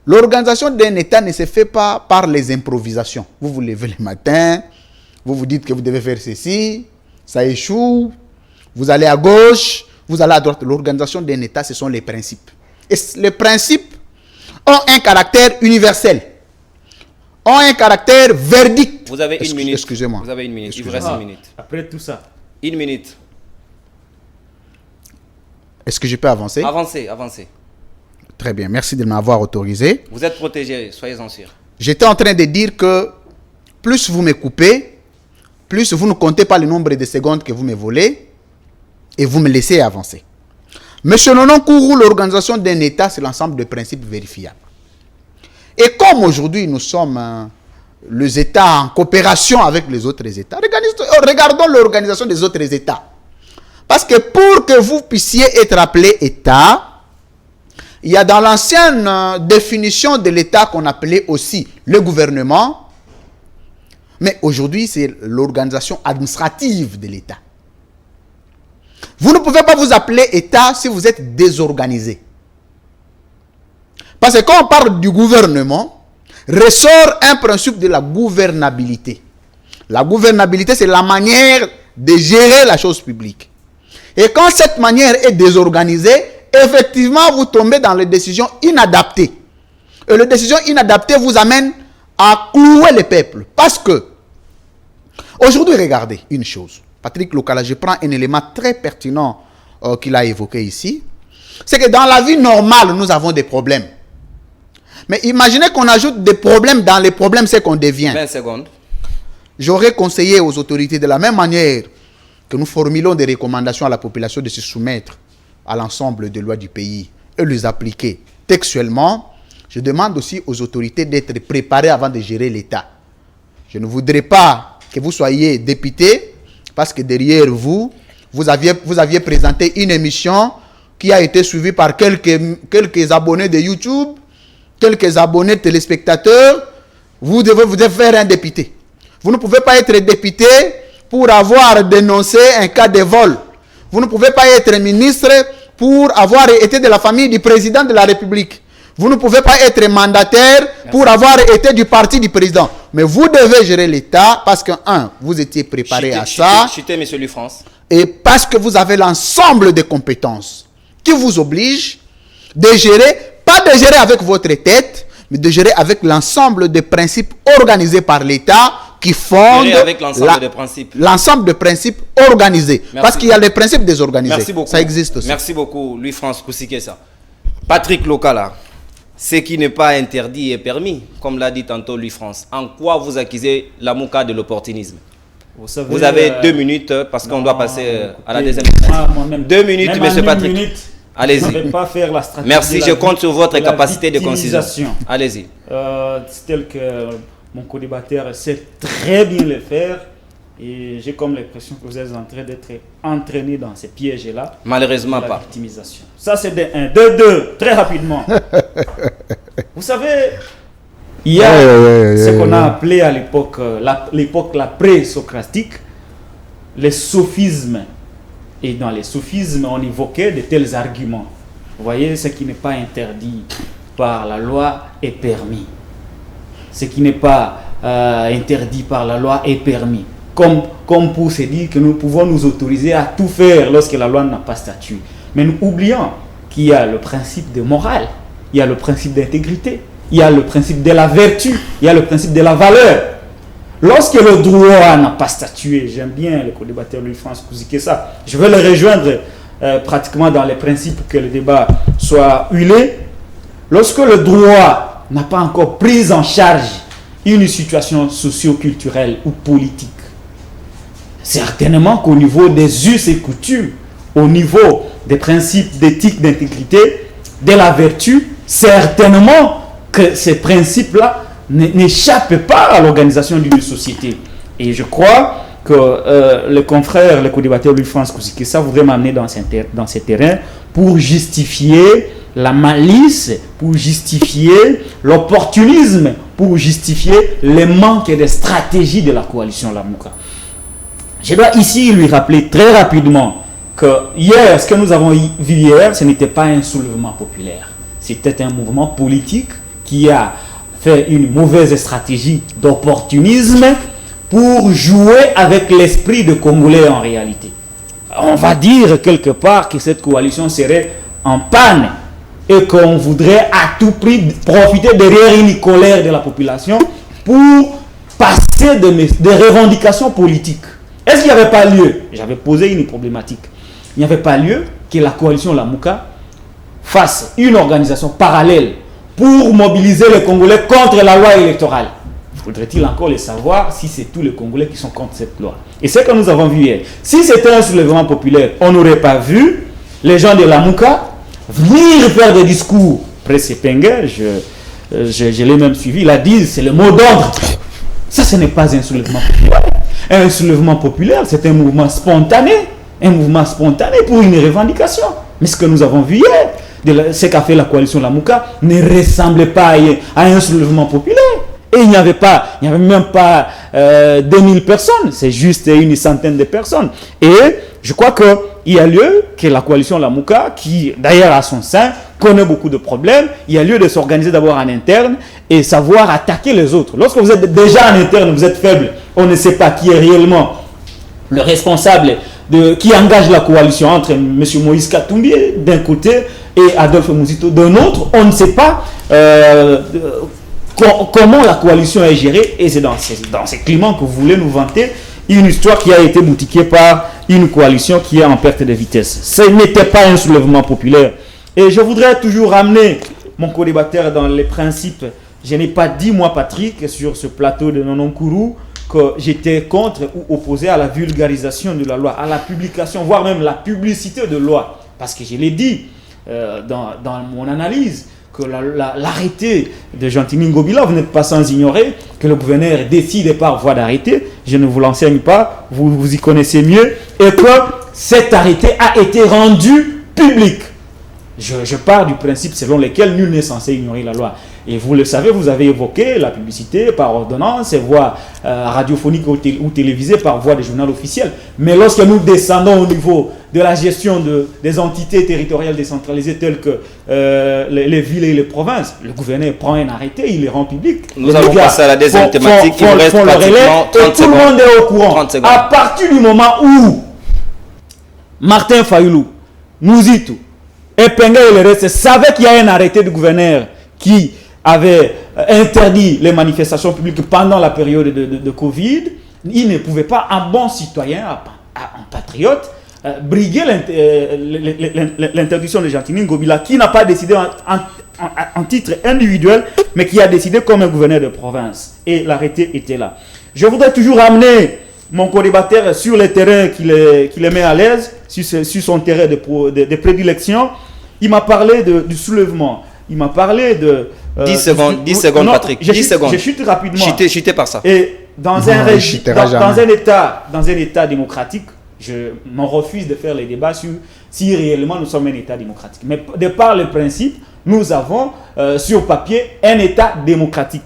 L'organisation d'un État ne se fait pas par les improvisations. Vous vous levez le matin, vous vous dites que vous devez faire ceci, ça échoue, vous allez à gauche, vous allez à droite. L'organisation d'un État, ce sont les principes. Et les principes ont un caractère universel, ont un caractère verdict. Vous avez une minute. Excusez-moi. Vous avez une minute. Il vous reste une minute. Après tout ça. Une minute. Est-ce que je peux avancer? Avancez, avancez. Très bien, merci de m'avoir autorisé. Vous êtes protégé, soyez-en sûrs. J'étais en train de dire que plus vous me coupez, plus vous ne comptez pas le nombre de secondes que vous me volez et vous me laissez avancer. Mais selon nous, l'organisation d'un État, c'est l'ensemble de principes vérifiables. Et comme aujourd'hui, nous sommes les États en coopération avec les autres États, regardons l'organisation des autres États. Parce que pour que vous puissiez être appelé État, il y a dans l'ancienne définition de l'État qu'on appelait aussi le gouvernement, mais aujourd'hui c'est l'organisation administrative de l'État. Vous ne pouvez pas vous appeler État si vous êtes désorganisé. Parce que quand on parle du gouvernement, ressort un principe de la gouvernabilité. La gouvernabilité, c'est la manière de gérer la chose publique. Et quand cette manière est désorganisée, effectivement, vous tombez dans les décisions inadaptées. Et les décisions inadaptées vous amènent à clouer le peuple. Parce que, aujourd'hui, regardez une chose. Patrick Lokala, je prends un élément très pertinent qu'il a évoqué ici. C'est que dans la vie normale, nous avons des problèmes. Mais imaginez qu'on ajoute des problèmes dans les problèmes, c'est qu'on devient. 20 secondes. J'aurais conseillé aux autorités de la même manière que nous formulons des recommandations à la population de se soumettre à l'ensemble des lois du pays et les appliquer textuellement. Je demande aussi aux autorités d'être préparées avant de gérer l'État. Je ne voudrais pas que vous soyez député parce que derrière vous, vous aviez présenté une émission qui a été suivie par quelques abonnés de YouTube, quelques abonnés de téléspectateurs. Vous devez faire un député. Vous ne pouvez pas être député pour avoir dénoncé un cas de vol. Vous ne pouvez pas être ministre pour avoir été de la famille du président de la République. Vous ne pouvez pas être mandataire pour avoir été du parti du président. Mais vous devez gérer l'État parce que, vous étiez préparé à ça. Chutez, monsieur Lufrance. Et parce que vous avez l'ensemble des compétences qui vous obligent de gérer, pas de gérer avec votre tête, mais de gérer avec l'ensemble des principes organisés par l'État qui fondent l'ensemble de principes organisés. Merci. Parce qu'il y a les principes désorganisés. Merci beaucoup. Ça existe aussi. Merci beaucoup, Louis-France Kousikessa. Patrick Lokala, ce qui n'est pas interdit est permis, comme l'a dit tantôt Louis-France. En quoi vous accusez la mouka de l'opportunisme? Vous avez 2 minutes parce qu'on doit passer à la deuxième. 2 minutes, monsieur Patrick. Allez-y. Pas faire la stratégie. Merci, je compte sur votre capacité de concision. Allez-y. C'est tel que mon co-débatteur sait très bien le faire. Et j'ai comme l'impression que vous êtes en train d'être entraîné dans ces pièges-là. Malheureusement pas. Victimisation. Ça, c'est de 1. De 2, très rapidement. Vous savez, il y a ce qu'on a appelé à l'époque la pré-socratique, les sophismes. Et dans les sophismes, on évoquait de tels arguments. Vous voyez, ce qui n'est pas interdit par la loi est permis. Ce qui n'est pas interdit par la loi est permis. Comme pour se dire que nous pouvons nous autoriser à tout faire lorsque la loi n'a pas statué. Mais nous oublions qu'il y a le principe de morale, il y a le principe d'intégrité, il y a le principe de la vertu, il y a le principe de la valeur. Lorsque le droit n'a pas statué, j'aime bien le co-débatteur Louis-France Kousikessa, je veux le rejoindre pratiquement dans les principes que le débat soit huilé. Lorsque le droit n'a pas encore pris en charge une situation socio-culturelle ou politique, certainement qu'au niveau des us et coutumes, au niveau des principes d'éthique, d'intégrité, de la vertu, certainement que ces principes-là n'échappent pas à l'organisation d'une société. Et je crois que le confrère, le co-débatteur Louis-France Kousikessa voudrait m'amener dans ces terrains pour justifier la malice, pour justifier l'opportunisme, pour justifier les manques de stratégie de la coalition Lamouka. Je dois ici lui rappeler très rapidement que hier, ce que nous avons vu hier, ce n'était pas un soulèvement populaire. C'était un mouvement politique qui a fait une mauvaise stratégie d'opportunisme pour jouer avec l'esprit de Congolais en réalité. On va dire quelque part que cette coalition serait en panne et qu'on voudrait à tout prix profiter derrière une colère de la population pour passer des revendications politiques. Est-ce qu'il n'y avait pas lieu? J'avais posé une problématique. Il n'y avait pas lieu que la coalition Lamuka fasse une organisation parallèle pour mobiliser les Congolais contre la loi électorale. Faudrait-il encore le savoir si c'est tous les Congolais qui sont contre cette loi? Et c'est ce que nous avons vu hier. Si c'était un soulèvement populaire, on n'aurait pas vu les gens de Lamuka venir faire des discours. Presse Penger, je l'ai même suivi, il a dit c'est le mot d'ordre. Ça, ce n'est pas un soulèvement populaire. Un soulèvement populaire, c'est un mouvement spontané. Un mouvement spontané pour une revendication. Mais ce que nous avons vu hier, ce qu'a fait la coalition Lamuka, ne ressemblait pas à un soulèvement populaire. Et il n'y avait même pas 2000 personnes, c'est juste une centaine de personnes. Et je crois qu'il y a lieu que la coalition Lamuka, qui d'ailleurs à son sein connaît beaucoup de problèmes, il y a lieu de s'organiser d'abord en interne et savoir attaquer les autres. Lorsque vous êtes déjà en interne, vous êtes faible, on ne sait pas qui est réellement le responsable qui engage la coalition entre M. Moïse Katumbi d'un côté et Adolphe Muzito d'un autre, on ne sait pas comment la coalition est gérée, et c'est dans ces climats que vous voulez nous vanter une histoire qui a été boutiquée par une coalition qui est en perte de vitesse. Ce n'était pas un soulèvement populaire. Et je voudrais toujours ramener mon co-débatteur dans les principes. Je n'ai pas dit, moi Patrick, sur ce plateau de Nononkuru, que j'étais contre ou opposé à la vulgarisation de la loi, à la publication, voire même la publicité de loi. Parce que je l'ai dit dans mon analyse, que l'arrêté de Gentilini Ngobila, vous n'êtes pas sans ignorer que le gouverneur décide par voie d'arrêté, je ne vous l'enseigne pas, vous y connaissez mieux, et que cet arrêté a été rendu public. Je pars du principe selon lequel nul n'est censé ignorer la loi. Et vous le savez, vous avez évoqué la publicité par ordonnance, voie radiophonique ou télévisée par voie de journal officiel. Mais lorsque nous descendons au niveau de la gestion des entités territoriales décentralisées telles que les villes et les provinces, le gouverneur prend un arrêté, il les rend public. Nous allons passer à la deuxième thématique qui reste pratiquement 30 et tout le monde est au courant. À partir du moment où Martin Fayulu, Muzito et Penga et le reste savaient qu'il y a un arrêté du gouverneur qui avait interdit les manifestations publiques pendant la période de Covid, il ne pouvait pas, en bon citoyen, en patriote, briguer l'interdiction de Gentilini Ngobila, qui n'a pas décidé en titre individuel, mais qui a décidé comme un gouverneur de province. Et l'arrêté était là. Je voudrais toujours amener mon co-débatteur sur le terrain qui les met à l'aise, sur son terrain de prédilection. Il m'a parlé du soulèvement. Il m'a parlé de... 10 secondes, non, Patrick. 10 secondes. Je chute rapidement. Chutez par ça. Et dans un État démocratique, je m'en refuse de faire les débats sur si réellement nous sommes un État démocratique. Mais de par le principe, nous avons sur papier un État démocratique.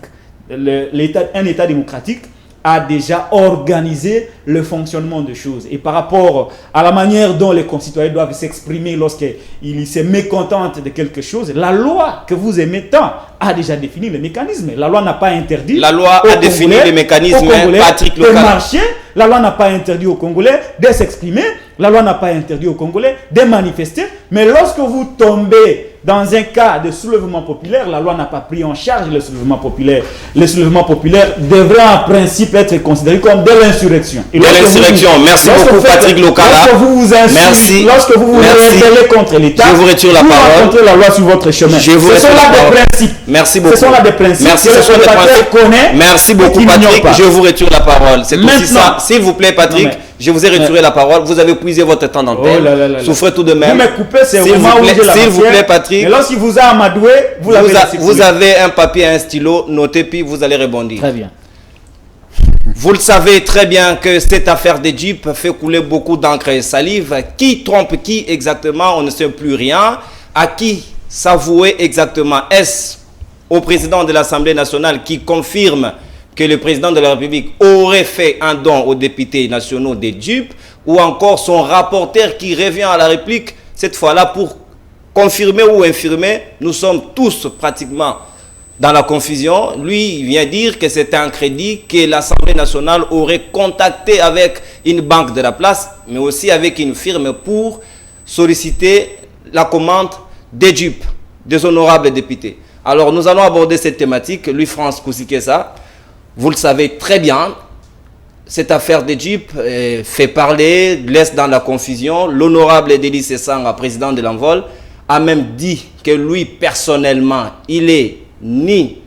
Un État démocratique a déjà organisé le fonctionnement des choses. Et par rapport à la manière dont les concitoyens doivent s'exprimer lorsqu'ils se mécontentent de quelque chose, la loi que vous aimez tant a déjà défini le mécanisme. La loi n'a pas interdit. La loi a défini le mécanisme, Patrick Local. De marcher. La loi n'a pas interdit aux Congolais de s'exprimer. La loi n'a pas interdit aux Congolais de manifester. Mais lorsque vous tombez dans un cas de soulèvement populaire, la loi n'a pas pris en charge le soulèvement populaire. Le soulèvement populaire devrait en principe être considéré comme de l'insurrection. De l'insurrection. Merci beaucoup Patrick Locala. Lorsque vous vous insurgez, lorsque vous vous rebellez contre l'État, je vous retire la parole. Vous rencontrez la loi sur votre chemin. Ce sont là des principes. Merci beaucoup. Ce sont là des principes. Merci, ce sont des principes. Merci beaucoup Patrick. Je vous retire la parole. C'est aussi ça. S'il vous plaît Patrick. Je vous ai retiré la parole. Vous avez puisé votre temps d'antenne. Souffrez tout de même. Vous me coupez, c'est au moment où j'ai la matière. S'il vous plaît, Patrick. Et lorsqu'il vous a amadoué, vous avez un papier et un stylo. Notez, puis vous allez rebondir. Très bien. Vous le savez très bien que cette affaire de Jeep fait couler beaucoup d'encre et salive. Qui trompe qui exactement? On ne sait plus rien. À qui s'avouer exactement? Est-ce au président de l'Assemblée nationale qui confirme que le président de la République aurait fait un don aux députés nationaux des DUP, ou encore son rapporteur qui revient à la réplique, cette fois-là pour confirmer ou infirmer, nous sommes tous pratiquement dans la confusion. Lui, il vient dire que c'est un crédit que l'Assemblée nationale aurait contacté avec une banque de la place, mais aussi avec une firme pour solliciter la commande des DUP, des honorables députés. Alors, nous allons aborder cette thématique. Louis France Kousikessa, vous le savez très bien, cette affaire des DUP fait parler, laisse dans la confusion. L'honorable Dédé Sessanga, président de l'Envol, a même dit que lui, personnellement, il est ni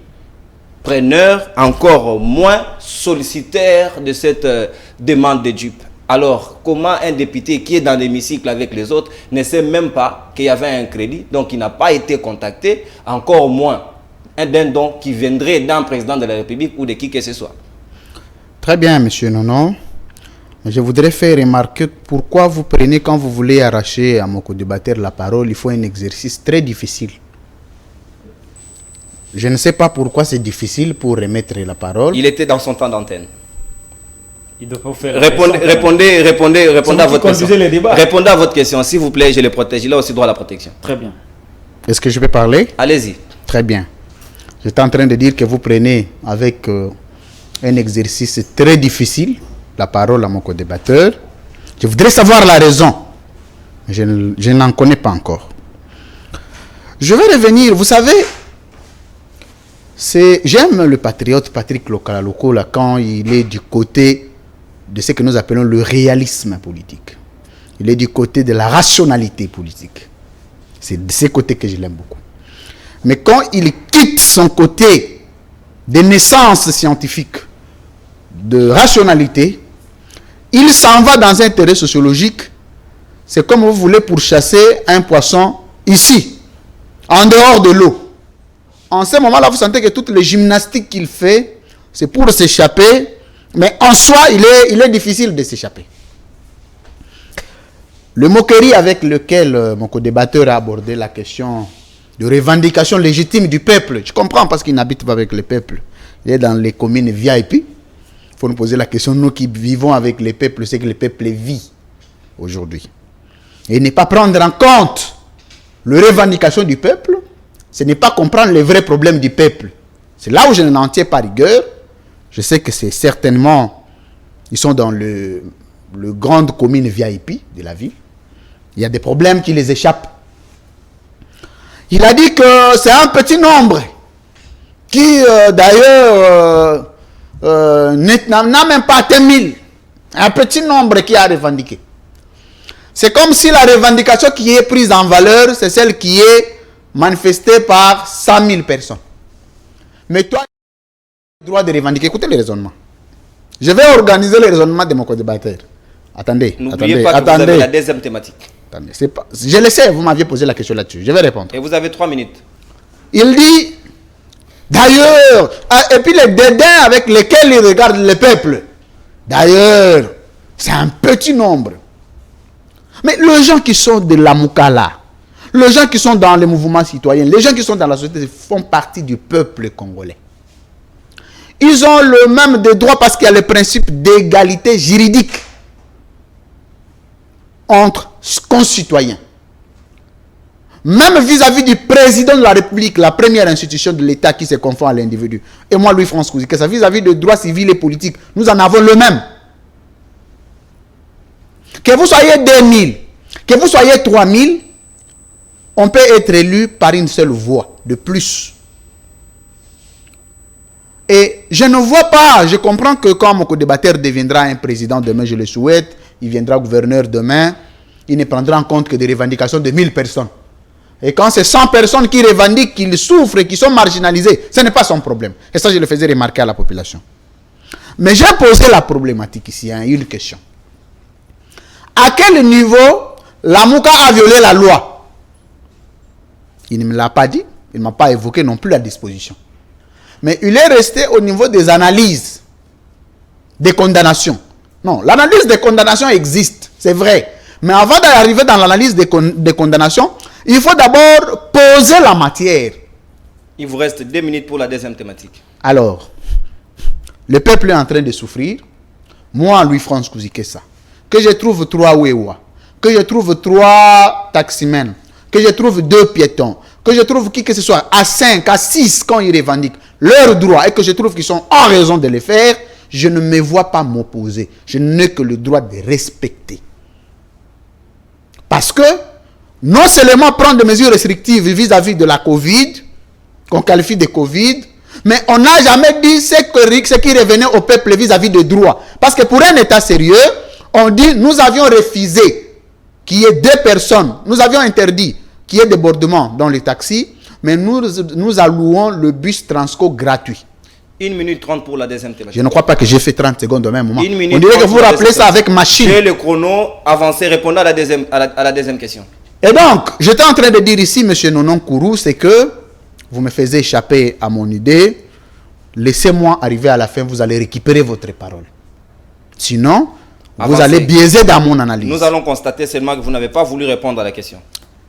preneur, encore moins solliciteur de cette demande de DUP. Alors, comment un député qui est dans l'hémicycle avec les autres ne sait même pas qu'il y avait un crédit, donc il n'a pas été contacté, encore moins d'un don qui viendrait d'un président de la République ou de qui que ce soit? Très bien, monsieur Nono. Je voudrais faire remarquer pourquoi vous prenez, quand vous voulez arracher à mon co-débatteur la parole, il faut un exercice très difficile. Je ne sais pas pourquoi c'est difficile pour remettre la parole. Il était dans son temps d'antenne. Il doit pas faire Répondez à votre question. Répondez à votre question, s'il vous plaît, je le protège. Il a aussi droit à la protection. Très bien. Est-ce que je peux parler? Allez-y. Très bien. J'étais en train de dire que vous prenez avec un exercice très difficile la parole à mon co-débatteur. Je voudrais savoir la raison. Je n'en connais pas encore. Je vais revenir. Vous savez, j'aime le patriote Patrick Lokaloko là, quand il est du côté de ce que nous appelons le réalisme politique. Il est du côté de la rationalité politique. C'est de ce côté que je l'aime beaucoup. Mais quand il quitte son côté de naissance scientifique, de rationalité, il s'en va dans un intérêt sociologique. C'est comme vous voulez pourchasser un poisson ici, en dehors de l'eau. En ce moment-là, vous sentez que toutes les gymnastiques qu'il fait, c'est pour s'échapper, mais en soi, il est difficile de s'échapper. Le moquerie avec lequel mon co-débatteur a abordé la question de revendication légitime du peuple, je comprends parce qu'il n'habite pas avec le peuple. Il est dans les communes VIP. Il faut nous poser la question, nous qui vivons avec le peuple, c'est que le peuple vit aujourd'hui. Et ne pas prendre en compte les revendications du peuple, ce n'est pas comprendre les vrais problèmes du peuple. C'est là où je n'en tiens pas rigueur. Je sais que c'est certainement, ils sont dans le grande commune VIP de la ville. Il y a des problèmes qui les échappent. Il a dit que c'est un petit nombre qui, d'ailleurs, n'a même pas atteint 1000. Un petit nombre qui a revendiqué. C'est comme si la revendication qui est prise en valeur, c'est celle qui est manifestée par 100 000 personnes. Mais toi, tu as le droit de revendiquer. Écoutez le raisonnement. Je vais organiser le raisonnement de mon co-débatteur. Attendez. N'oubliez pas que vous avez la deuxième thématique. Attendez, je le sais, vous m'aviez posé la question là-dessus. Je vais répondre. Et vous avez 3 minutes. Il dit, d'ailleurs, et puis les dédains avec lesquels il regarde le peuple. D'ailleurs, c'est un petit nombre. Mais les gens qui sont de la Moukala, les gens qui sont dans les mouvements citoyens, les gens qui sont dans la société font partie du peuple congolais. Ils ont le même des droits parce qu'il y a le principe d'égalité juridique entre concitoyens. Même vis-à-vis du président de la République, la première institution de l'État qui se confond à l'individu. Et moi, Louis France Kousikessa, vis-à-vis des droits civils et politiques, nous en avons le même. Que vous soyez 2000, que vous soyez 3000, on peut être élu par une seule voix de plus. Et je ne vois pas, je comprends que quand mon co-débatteur deviendra un président demain, je le souhaite, il viendra gouverneur demain, il ne prendra en compte que des revendications de 1000 personnes. Et quand c'est 100 personnes qui revendiquent, qui souffrent, qui sont marginalisées, ce n'est pas son problème. Et ça, je le faisais remarquer à la population. Mais j'ai posé la problématique ici, une question. À quel niveau la Mouka a violé la loi? Il ne me l'a pas dit, il ne m'a pas évoqué non plus la disposition. Mais il est resté au niveau des analyses, des condamnations. Non, l'analyse des condamnations existe, c'est vrai. Mais avant d'arriver dans l'analyse des condamnations, il faut d'abord poser la matière. Il vous reste 2 minutes pour la deuxième thématique. Alors, Le peuple est en train de souffrir. Moi, Louis-France Kouzikessa, que je trouve 3 Wewa, que je trouve 3 taximens, que je trouve 2 piétons, que je trouve qui que ce soit à 5, à 6 quand ils revendiquent leurs droits et que je trouve qu'ils sont en raison de les faire, je ne me vois pas m'opposer. Je n'ai que le droit de respecter. Parce que non seulement prendre des mesures restrictives vis-à-vis de la Covid, qu'on qualifie de Covid, mais on n'a jamais dit ce qui revenait au peuple vis-à-vis des droits. Parce que pour un État sérieux, on dit nous avions refusé qu'il y ait 2 personnes, nous avions interdit qu'il y ait débordement dans les taxis, mais nous allouons le bus Transco gratuit. 1 minute 30 pour la deuxième télé. Je ne crois pas que j'ai fait 30 secondes au même moment. On dirait que vous rappelez ça avec machine. J'ai le chrono avancé, répondant à la deuxième question. Et donc, j'étais en train de dire ici, M. Nonon Kourou, c'est que vous me faisiez échapper à mon idée. Laissez-moi arriver à la fin, vous allez récupérer votre parole. Sinon, vous allez biaiser dans mon analyse. Nous allons constater seulement que vous n'avez pas voulu répondre à la question.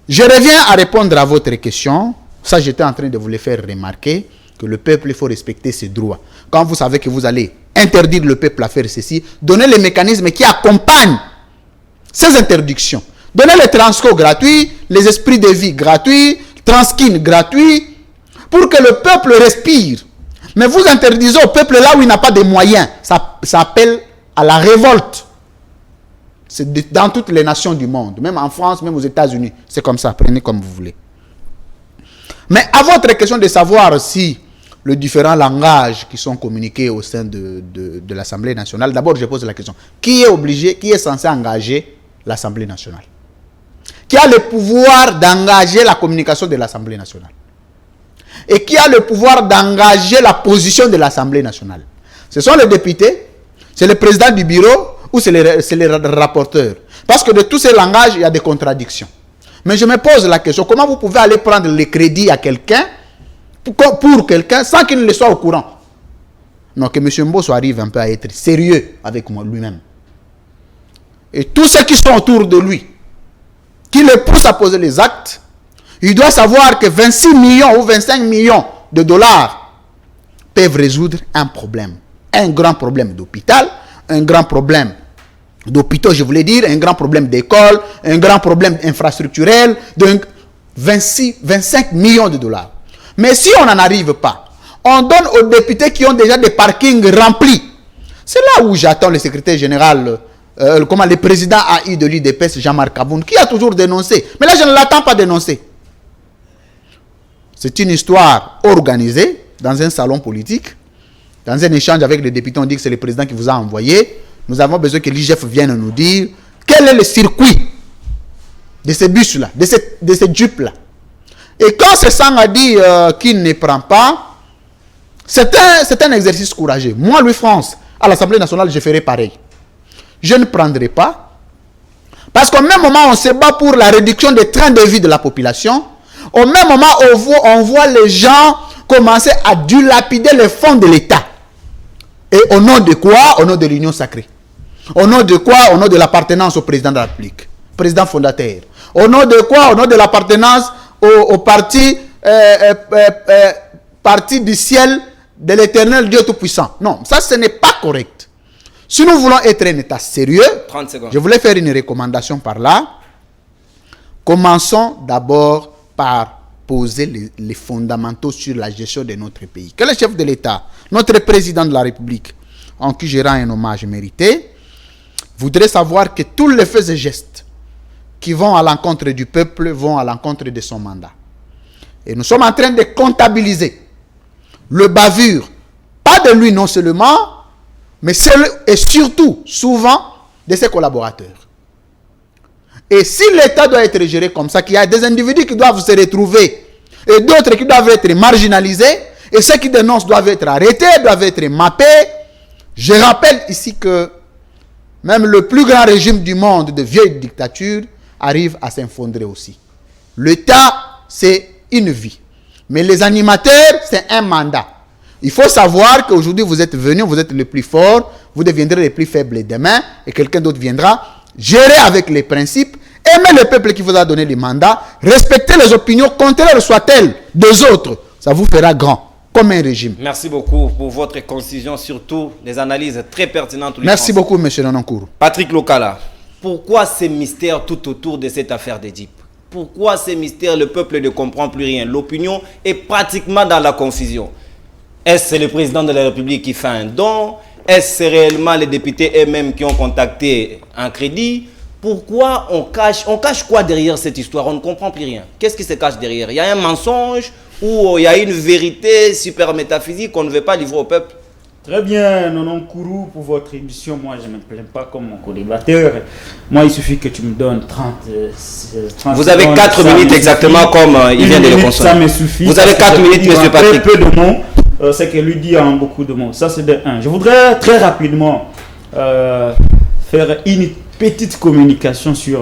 Je reviens à répondre à votre question. Ça, j'étais en train de vous le faire remarquer, que le peuple, il faut respecter ses droits. Quand vous savez que vous allez interdire le peuple à faire ceci, donnez les mécanismes qui accompagnent ces interdictions. Donnez les transco gratuits, les esprits de vie gratuits, transkin gratuits, pour que le peuple respire. Mais vous interdisez au peuple là où il n'a pas de moyens. Ça appelle à la révolte. C'est dans toutes les nations du monde, même en France, même aux États-Unis. C'est comme ça, prenez comme vous voulez. Mais à votre question de savoir si les différents langages qui sont communiqués au sein de l'Assemblée nationale, d'abord je pose la question, qui est obligé, qui est censé engager l'Assemblée nationale? Qui a le pouvoir d'engager la communication de l'Assemblée nationale? Et qui a le pouvoir d'engager la position de l'Assemblée nationale? Ce sont les députés, c'est le président du bureau ou c'est les rapporteurs? Parce que de tous ces langages, il y a des contradictions. Mais je me pose la question, comment vous pouvez aller prendre le crédit à quelqu'un, pour quelqu'un, sans qu'il ne le soit au courant? Non, que M. Mbosso arrive un peu à être sérieux avec moi lui-même. Et tous ceux qui sont autour de lui, qui le poussent à poser les actes, il doit savoir que 26 millions ou 25 millions de dollars peuvent résoudre un problème. Un grand problème d'hôpital, un grand problème d'hôpitaux, je voulais dire, un grand problème d'école, un grand problème infrastructurel, de 25 millions de dollars. Mais si on n'en arrive pas, on donne aux députés qui ont déjà des parkings remplis. C'est là où j'attends le secrétaire général, le président AI de l'UDPS, Jean-Marc Aboun, qui a toujours dénoncé. Mais là, je ne l'attends pas dénoncer. C'est une histoire organisée dans un salon politique. Dans un échange avec les députés, on dit que c'est le président qui vous a envoyé. Nous avons besoin que l'IGF vienne nous dire quel est le circuit de ces bus-là, de ces jeeps-là. Et quand ce sang a dit qu'il ne prend pas, c'est un exercice courageux. Moi, Louis-France, à l'Assemblée nationale, je ferai pareil. Je ne prendrai pas. Parce qu'au même moment, on se bat pour la réduction des trains de vie de la population. Au même moment, on voit les gens commencer à dilapider les fonds de l'État. Et au nom de quoi? Au nom de l'union sacrée. Au nom de quoi? Au nom de l'appartenance au président de la République, président fondateur. Au nom de quoi? Au nom de l'appartenance au parti du ciel de l'éternel Dieu Tout-Puissant. Non, ça ce n'est pas correct. Si nous voulons être un État sérieux, 30 secondes. Je voulais faire une recommandation par là. Commençons d'abord par poser les fondamentaux sur la gestion de notre pays. Que le chef de l'État, notre président de la République, en qui je rends un hommage mérité, voudrait savoir que tous les faits et gestes qui vont à l'encontre du peuple vont à l'encontre de son mandat. Et nous sommes en train de comptabiliser le bavure, pas de lui non seulement, mais et surtout, souvent, de ses collaborateurs. Et si l'État doit être géré comme ça, qu'il y a des individus qui doivent se retrouver et d'autres qui doivent être marginalisés, et ceux qui dénoncent doivent être arrêtés, doivent être mappés. Je rappelle ici que même le plus grand régime du monde de vieille dictature arrive à s'effondrer aussi. L'État, c'est une vie. Mais les animateurs, c'est un mandat. Il faut savoir qu'aujourd'hui, vous êtes venus, vous êtes le plus fort, vous deviendrez les plus faibles demain, et quelqu'un d'autre viendra gérer avec les principes, aimer le peuple qui vous a donné les mandats, respecter les opinions, contraires soient-elles des autres. Ça vous fera grand. comme un régime. Merci beaucoup pour votre concision, surtout des analyses très pertinentes. Merci beaucoup, M. Nonankourou. Patrick Lokala, pourquoi ces mystères tout autour de cette affaire d'Édipe? Pourquoi ces mystères? Le peuple ne comprend plus rien. L'opinion est pratiquement dans la confusion. Est-ce le président de la République qui fait un don? Est-ce réellement les députés eux-mêmes qui ont contacté un crédit? Pourquoi on cache quoi derrière cette histoire? On ne comprend plus rien. Qu'est-ce qui se cache derrière? Il y a un mensonge ou il y a une vérité super métaphysique qu'on ne veut pas livrer au peuple? Très bien, Nonankourou, pour votre émission. Moi, je ne me plains pas comme mon co-débatteur. Moi, il suffit que tu me donnes 30 Vous avez 4 minutes exactement comme il vient de le consommer. Ça me suffit. Vous avez 4 minutes, M. Patrick. Très peu de mots, c'est qu'elle lui dit en beaucoup de mots. Ça, c'est de 1. Je voudrais très rapidement faire une petite communication sur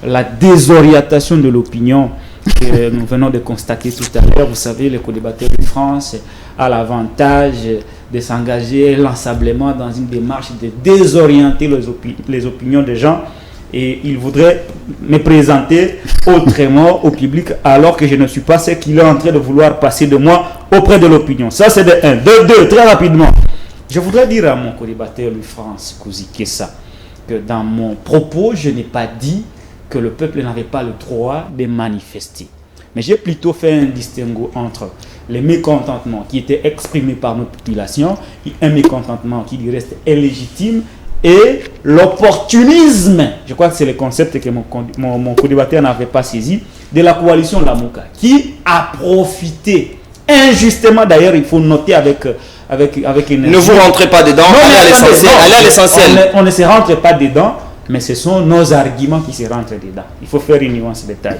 la désorientation de l'opinion que nous venons de constater tout à l'heure. Vous savez, le co-débatteur de France a l'avantage de s'engager lansablement dans une démarche de désorienter les opinions des gens, et il voudrait me présenter autrement au public alors que je ne suis pas ce qu'il est en train de vouloir passer de moi auprès de l'opinion. Ça, c'est de 1. De 2, très rapidement, je voudrais dire à mon co-débatteur Louis-France Kouzikessa que dans mon propos, je n'ai pas dit que le peuple n'avait pas le droit de manifester. Mais j'ai plutôt fait un distinguo entre les mécontentements qui étaient exprimés par nos populations, et un mécontentement qui lui reste illégitime, et l'opportunisme, je crois que c'est le concept que mon co-débatteur n'avait pas saisi, de la coalition Lamouka, qui a profité injustement, d'ailleurs il faut noter avec une... Ne vous rentrez pas dedans, allez à l'essentiel. On ne se rentre pas dedans, mais ce sont nos arguments qui se rentrent dedans. Il faut faire une nuance de taille.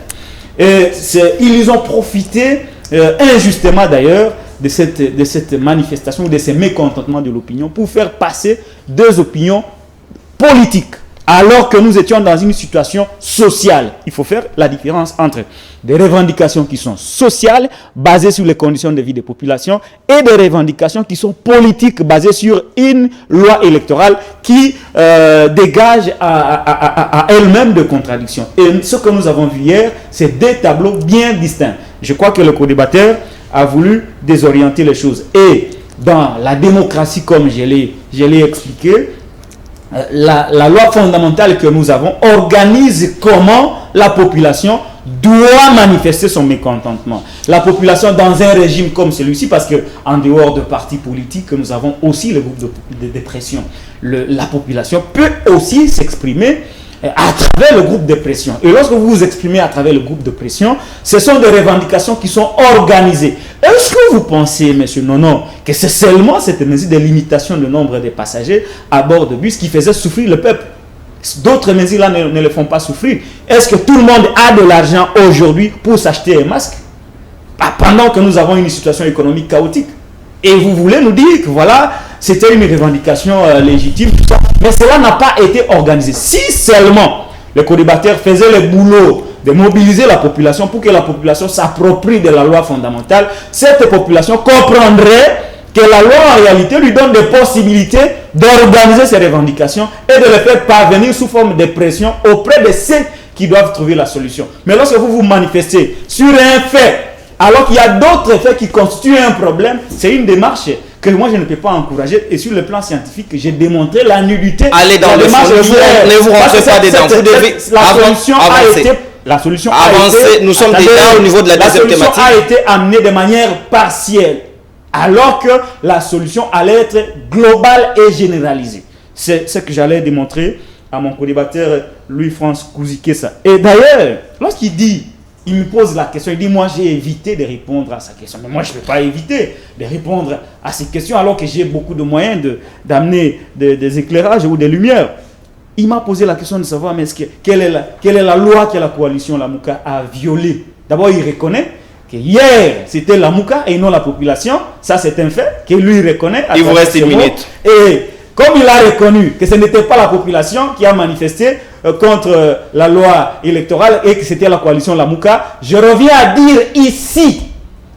Ils ont profité injustement d'ailleurs de cette manifestation, de ces mécontentements de l'opinion pour faire passer deux opinions politiques, alors que nous étions dans une situation sociale. Il faut faire la différence entre des revendications qui sont sociales, basées sur les conditions de vie des populations, et des revendications qui sont politiques, basées sur une loi électorale qui dégage à elle-même de contradictions. Et ce que nous avons vu hier, c'est deux tableaux bien distincts. Je crois que le co-débatteur a voulu désorienter les choses. Et dans la démocratie, comme je l'ai expliqué, la loi fondamentale que nous avons organise comment la population doit manifester son mécontentement. La population dans un régime comme celui-ci, parce qu'en dehors de partis politiques, nous avons aussi le groupe de pression. La population peut aussi s'exprimer à travers le groupe de pression. Et lorsque vous vous exprimez à travers le groupe de pression, ce sont des revendications qui sont organisées. Est-ce que vous pensez, monsieur Nono, que c'est seulement cette mesure de limitation du nombre de passagers à bord de bus qui faisait souffrir le peuple? D'autres mesures là ne le font pas souffrir. Est-ce que tout le monde a de l'argent aujourd'hui pour s'acheter un masque pendant que nous avons une situation économique chaotique? Et vous voulez nous dire que voilà, c'était une revendication légitime, tout ça. Mais cela n'a pas été organisé. Si seulement le co-débatteur faisait le boulot de mobiliser la population pour que la population s'approprie de la loi fondamentale, cette population comprendrait que la loi en réalité lui donne des possibilités d'organiser ses revendications et de les faire parvenir sous forme de pression auprès de ceux qui doivent trouver la solution. Mais lorsque vous vous manifestez sur un fait, alors qu'il y a d'autres faits qui constituent un problème, c'est une démarche que moi je ne peux pas encourager. Et sur le plan scientifique, j'ai démontré la nullité. Allez dans le fond, ne vous rentrez pas dedans. Vous devez la solution avancer. Nous sommes déjà au niveau de la deuxième thématique. La solution a été amenée de manière partielle, alors que la solution allait être globale et généralisée. C'est ce que j'allais démontrer à mon co-débatteur Louis-France Kouzikessa. Et d'ailleurs, lorsqu'il dit, il me pose la question, il dit, moi j'ai évité de répondre à sa question. Mais moi je ne peux pas éviter de répondre à ces questions alors que j'ai beaucoup de moyens d'amener des éclairages ou des lumières. Il m'a posé la question de savoir, mais quelle est la loi que la coalition Lamouka a violée. D'abord, il reconnaît que hier, c'était Lamouka et non la population. Ça, c'est un fait que lui reconnaît. Il vous reste une minute. Et comme il a reconnu que ce n'était pas la population qui a manifesté contre la loi électorale et que c'était la coalition Lamouka, je reviens à dire ici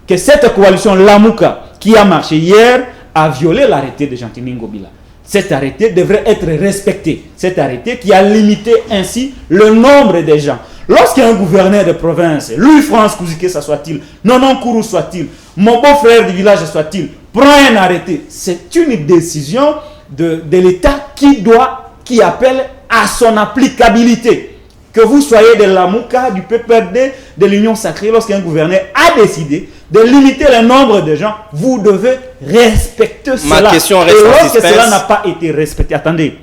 que cette coalition Lamouka qui a marché hier a violé l'arrêté de Jean-Tini Ngobila. Cet arrêté devrait être respecté. Cet arrêté qui a limité ainsi le nombre de gens. lorsqu'il y a un gouverneur de province, Louis-France Kouzikessa soit-il, Nonon Kourou soit-il, mon beau-frère du village soit-il, prend un arrêté, c'est une décision de l'État qui appelle à son applicabilité. Que vous soyez de la Mouka, du PPRD, de l'Union Sacrée, lorsqu'un gouverneur a décidé de limiter le nombre de gens, vous devez respecter cela. Ma question reste et lorsque suspense. cela n'a pas été respecté, attendez,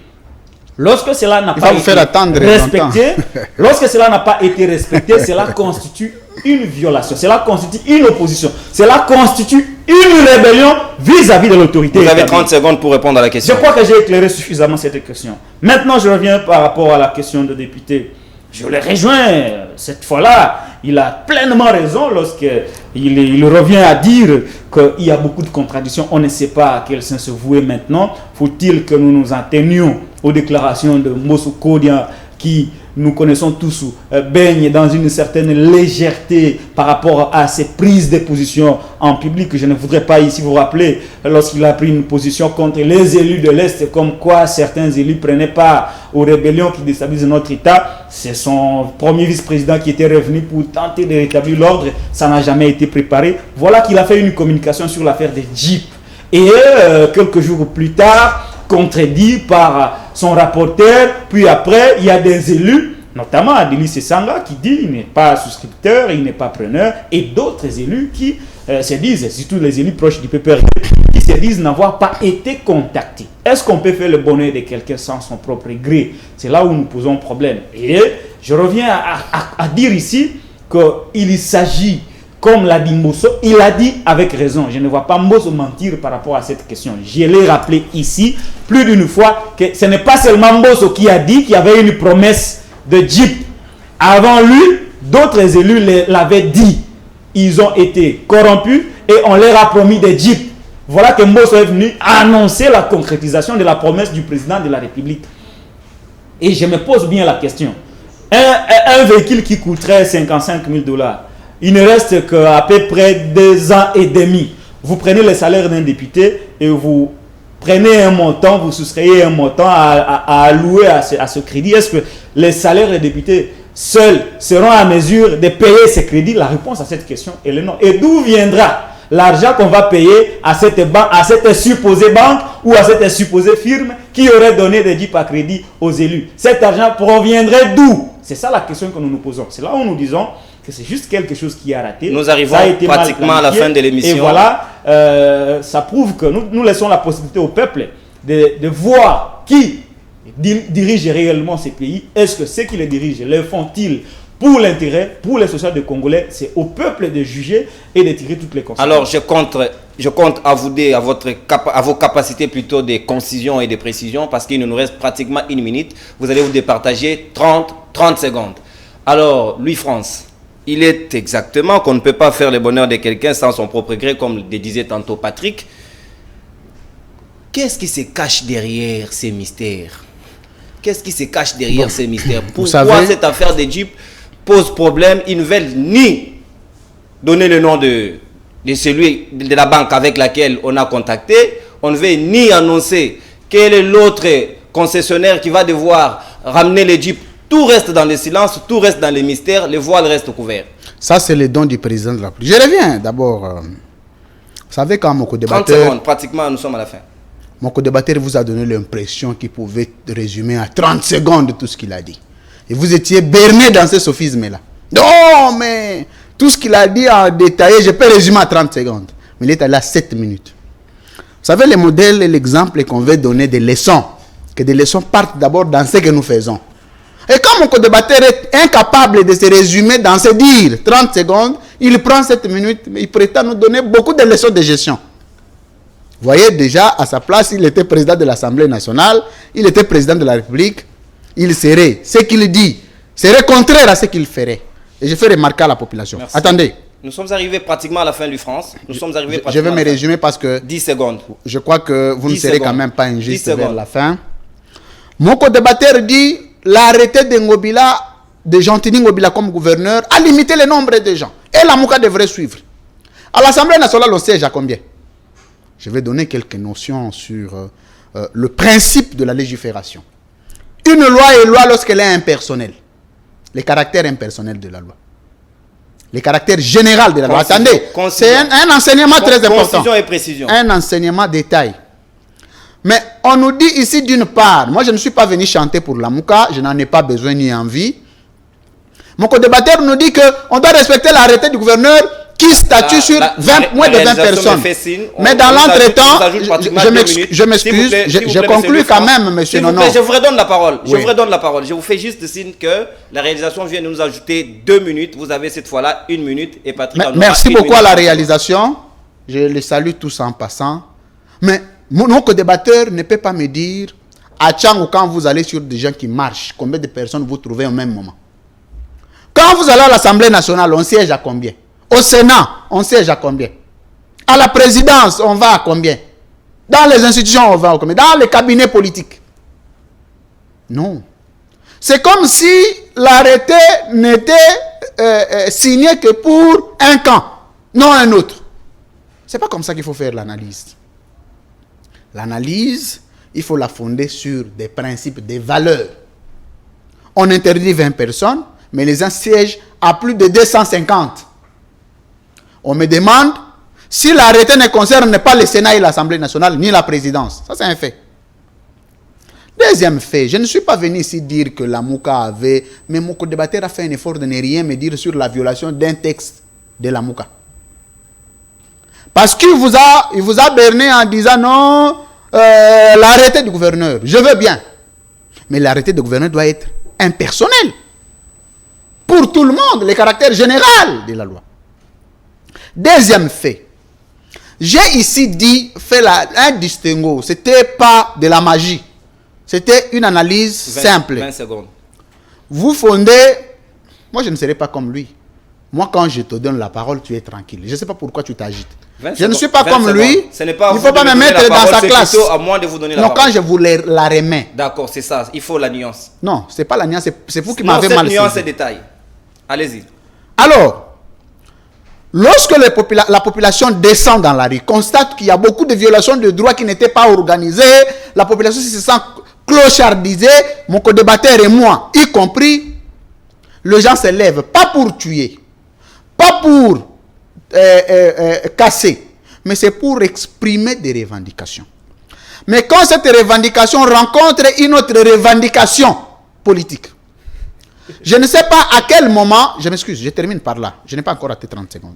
lorsque cela n'a pas été respecté, lorsque cela n'a pas été respecté, cela constitue une violation, cela constitue une opposition, cela constitue une rébellion vis-à-vis de l'autorité. Vous avez 30 secondes pour répondre à la question. Je crois que j'ai éclairé suffisamment cette question. Maintenant, je reviens par rapport à la question de député. Je le rejoins, cette fois-là, il a pleinement raison lorsqu'il revient à dire qu'il y a beaucoup de contradictions. On ne sait pas à quel sens se vouer maintenant. Faut-il que nous nous en tenions aux déclarations de Mbosso Kodia qui, nous connaissons tous, baigne dans une certaine légèreté par rapport à ses prises de position en public. Je ne voudrais pas ici vous rappeler lorsqu'il a pris une position contre les élus de l'Est, comme quoi certains élus prenaient part aux rébellions qui déstabilisent notre État. C'est son premier vice-président qui était revenu pour tenter de rétablir l'ordre. Ça n'a jamais été préparé. Voilà qu'il a fait une communication sur l'affaire des Jeeps. Et quelques jours plus tard, contredit par son rapporteur, puis après, il y a des élus, notamment Adélie Sessanga, qui dit qu'il n'est pas souscripteur, il n'est pas preneur, et d'autres élus qui se disent, surtout les élus proches du PPRD, qui se disent n'avoir pas été contactés. Est-ce qu'on peut faire le bonheur de quelqu'un sans son propre gré? C'est là où nous posons problème. Et je reviens à dire ici qu'il s'agit, comme l'a dit Mbosso, il a dit avec raison. Je ne vois pas Mbosso mentir par rapport à cette question. Je l'ai rappelé ici plus d'une fois que ce n'est pas seulement Mbosso qui a dit qu'il y avait une promesse de Jeep. Avant lui, d'autres élus l'avaient dit. Ils ont été corrompus et on leur a promis des Jeeps. Voilà que Mbosso est venu annoncer la concrétisation de la promesse du président de la République. Et je me pose bien la question. Un véhicule qui coûterait 55 000 $, il ne reste qu'à peu près 2 ans et demi. Vous prenez le salaire d'un député et vous prenez un montant, vous soustrayez un montant à allouer à ce crédit. Est-ce que les salaires des députés seuls seront à mesure de payer ces crédits? La réponse à cette question est le non. Et d'où viendra l'argent qu'on va payer à cette supposée banque ou à cette supposée firme qui aurait donné des Jeeps à crédit aux élus? Cet argent proviendrait d'où? C'est ça la question que nous nous posons. C'est là où nous disons que c'est juste quelque chose qui a raté. Nous arrivons pratiquement à la fin de l'émission. Et voilà, ça prouve que nous laissons la possibilité au peuple de voir qui dirige réellement ces pays. Est-ce que ceux qui les dirigent le font-ils pour l'intérêt, pour les sociétés des Congolais? C'est au peuple de juger et de tirer toutes les conséquences. Alors, je compte à vos capacités plutôt de concision et de précision, parce qu'il nous reste pratiquement 1 minute. Vous allez vous départager 30 secondes. Alors, Louis-France, il est exactement qu'on ne peut pas faire le bonheur de quelqu'un sans son propre gré, comme le disait tantôt Patrick. Qu'est-ce qui se cache derrière ces mystères? Qu'est-ce qui se cache derrière ces mystères? Pourquoi cette affaire de Jeep pose problème? Ils ne veulent ni donner le nom de celui de la banque avec laquelle on a contacté. On ne veut ni annoncer quel est l'autre concessionnaire qui va devoir ramener les Jeeps. Tout reste dans le silence, tout reste dans les mystères, les voiles restent couverts. Ça, c'est le don du président de la République. Je reviens d'abord. Vous savez, quand mon co-débatteur... 30 secondes, pratiquement, nous sommes à la fin. Mon co-débatteur vous a donné l'impression qu'il pouvait résumer à 30 secondes tout ce qu'il a dit. Et vous étiez berné dans ce sophisme-là. Non, mais tout ce qu'il a dit en détaillé, je peux résumer à 30 secondes. Mais il est allé à 7 minutes. Vous savez, le modèle et l'exemple qu'on veut donner des leçons, que des leçons partent d'abord dans ce que nous faisons. Et quand mon co-débatteur est incapable de se résumer dans se dire 30 secondes, il prend 7 minutes, mais il prétend nous donner beaucoup de leçons de gestion. Vous voyez, déjà, à sa place, il était président de l'Assemblée nationale, il était président de la République, il serait, ce qu'il dit, serait contraire à ce qu'il ferait. Et je fais remarquer à la population. Merci. Attendez. Nous sommes arrivés pratiquement à la fin du France. Je vais me résumer parce que... 10 secondes. Je crois que vous ne serez quand même pas injuste vers la fin. Mon co-débatteur dit... L'arrêté de Ngobila, de Gentini Ngobila comme gouverneur, a limité le nombre de gens. Et la Mouka devrait suivre. À l'Assemblée nationale, on siège à combien? Je vais donner quelques notions sur le principe de la légifération. Une loi est loi lorsqu'elle est impersonnelle. les caractères impersonnels de la loi. Les caractères généraux de la loi. Attendez, c'est un enseignement très important. Concision et précision. Un enseignement détail. Mais on nous dit ici d'une part, moi je ne suis pas venu chanter pour la Mouka, je n'en ai pas besoin ni envie. Mon co-débatteur nous dit qu'on doit respecter l'arrêté du gouverneur qui statue sur moins de 20 personnes. Mais dans l'entretemps, je m'excuse, je conclue quand même, monsieur Nono. Je vous redonne la parole. Je vous redonne la parole. Je vous fais juste signe que la réalisation vient de nous ajouter 2 minutes. Vous avez cette fois-là 1 minute et Patrick en aura merci beaucoup à la 1 minute. réalisation. Je les salue tous en passant. Mais mon co-débatteur ne peut pas me dire, à Tchang ou quand vous allez sur des gens qui marchent, combien de personnes vous trouvez au même moment. Quand vous allez à l'Assemblée nationale, on siège à combien? Au Sénat, on siège à combien? À la présidence, on va à combien? Dans les institutions, on va à combien? Dans les cabinets politiques? Non. C'est comme si l'arrêté n'était signé que pour un camp, non un autre. C'est pas comme ça qu'il faut faire l'analyse. L'analyse, il faut la fonder sur des principes, des valeurs. On interdit 20 personnes, mais les gens siègent à plus de 250. On me demande si l'arrêté ne concerne pas le Sénat et l'Assemblée nationale, ni la présidence. Ça, c'est un fait. Deuxième fait, je ne suis pas venu ici dire que la Mouka avait... Mais mon co-débatteur a fait un effort de ne rien me dire sur la violation d'un texte de la Mouka. Parce qu'il vous a berné en disant non, l'arrêté du gouverneur. Je veux bien. Mais l'arrêté du gouverneur doit être impersonnel. Pour tout le monde, le caractère général de la loi. Deuxième fait. J'ai ici fait un distinguo. Ce n'était pas de la magie. C'était une analyse simple. 20 secondes. Vous fondez... Moi, je ne serai pas comme lui. Moi, quand je te donne la parole, tu es tranquille. Je ne sais pas pourquoi tu t'agites. Je ne suis pas comme lui. Ce n'est pas il ne faut pas me mettre dans sa classe. À moi de vous donner la non, parole. quand je vous la remets. D'accord, c'est ça. Il faut la nuance. Non, ce n'est pas la nuance. C'est vous qui m'avez mal saisi. Nuance et détail. Allez-y. Alors, lorsque la population descend dans la rue, constate qu'il y a beaucoup de violations de droits qui n'étaient pas organisées, la population se sent clochardisée, mon co-débatteur et moi, y compris, les gens se lèvent, pas pour tuer, pas pour casser, mais c'est pour exprimer des revendications. Mais quand cette revendication rencontre une autre revendication politique, je ne sais pas à quel moment, je m'excuse, je termine par là, je n'ai pas encore atteint 30 secondes.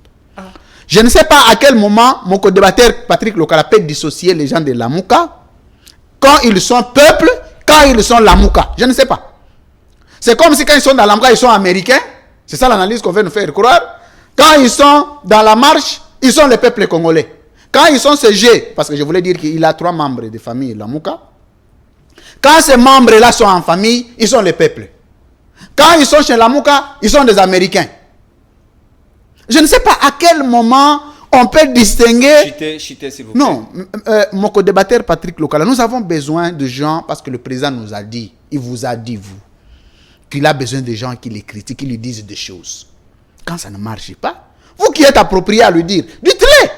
Je ne sais pas à quel moment mon co-débatteur Patrick Lokala peut dissocier les gens de la Mouka, quand ils sont peuple, quand ils sont la Mouka. Je ne sais pas. C'est comme si quand ils sont dans la Mouka, ils sont américains. C'est ça l'analyse qu'on veut nous faire croire. Quand ils sont dans la marche, ils sont le peuple congolais. Quand ils sont CG, parce que je voulais dire qu'il a 3 membres de famille la Mouka. Quand ces membres-là sont en famille, ils sont le peuple. Quand ils sont chez la Mouka, ils sont des Américains. Je ne sais pas à quel moment on peut distinguer... Chitez, s'il vous plaît. Non, mon co-débatteur Patrick Lokala, nous avons besoin de gens, parce que le président nous a dit, il vous a dit, vous, qu'il a besoin de gens qui les critiquent, qui lui disent des choses. Quand ça ne marche pas, vous qui êtes approprié à lui dire, dites-le.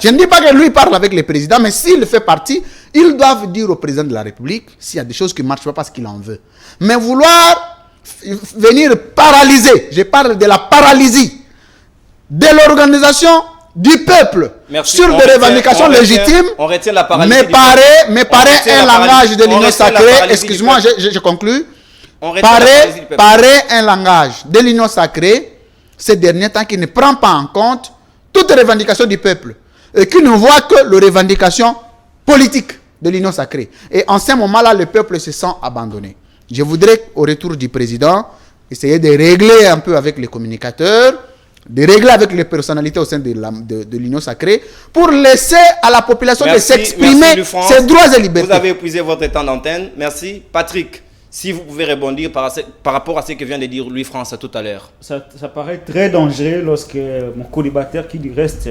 Je ne dis pas que lui parle avec le président, mais s'il fait partie, ils doivent dire au président de la République s'il y a des choses qui ne marchent pas parce qu'il en veut. Mais vouloir venir paralyser, je parle de la paralysie de l'organisation du peuple. Merci. Sur des revendications légitimes, on retient la paralysie me paraît un langage de l'Union sacrée, excuse-moi, je conclus, paraît un langage de l'Union sacrée, ces derniers temps qui ne prend pas en compte toutes les revendications du peuple et qui ne voit que les revendications politiques de l'Union sacrée. Et en ce moment-là, le peuple se sent abandonné. Je voudrais, au retour du président, essayer de régler un peu avec les communicateurs, de régler avec les personnalités au sein de l'Union sacrée, pour laisser à la population de s'exprimer ses droits et libertés. Vous avez épuisé votre temps d'antenne. Merci. Patrick, si vous pouvez rebondir par rapport à ce que vient de dire Louis France tout à l'heure. Ça paraît très dangereux lorsque mon co-débatteur, qui reste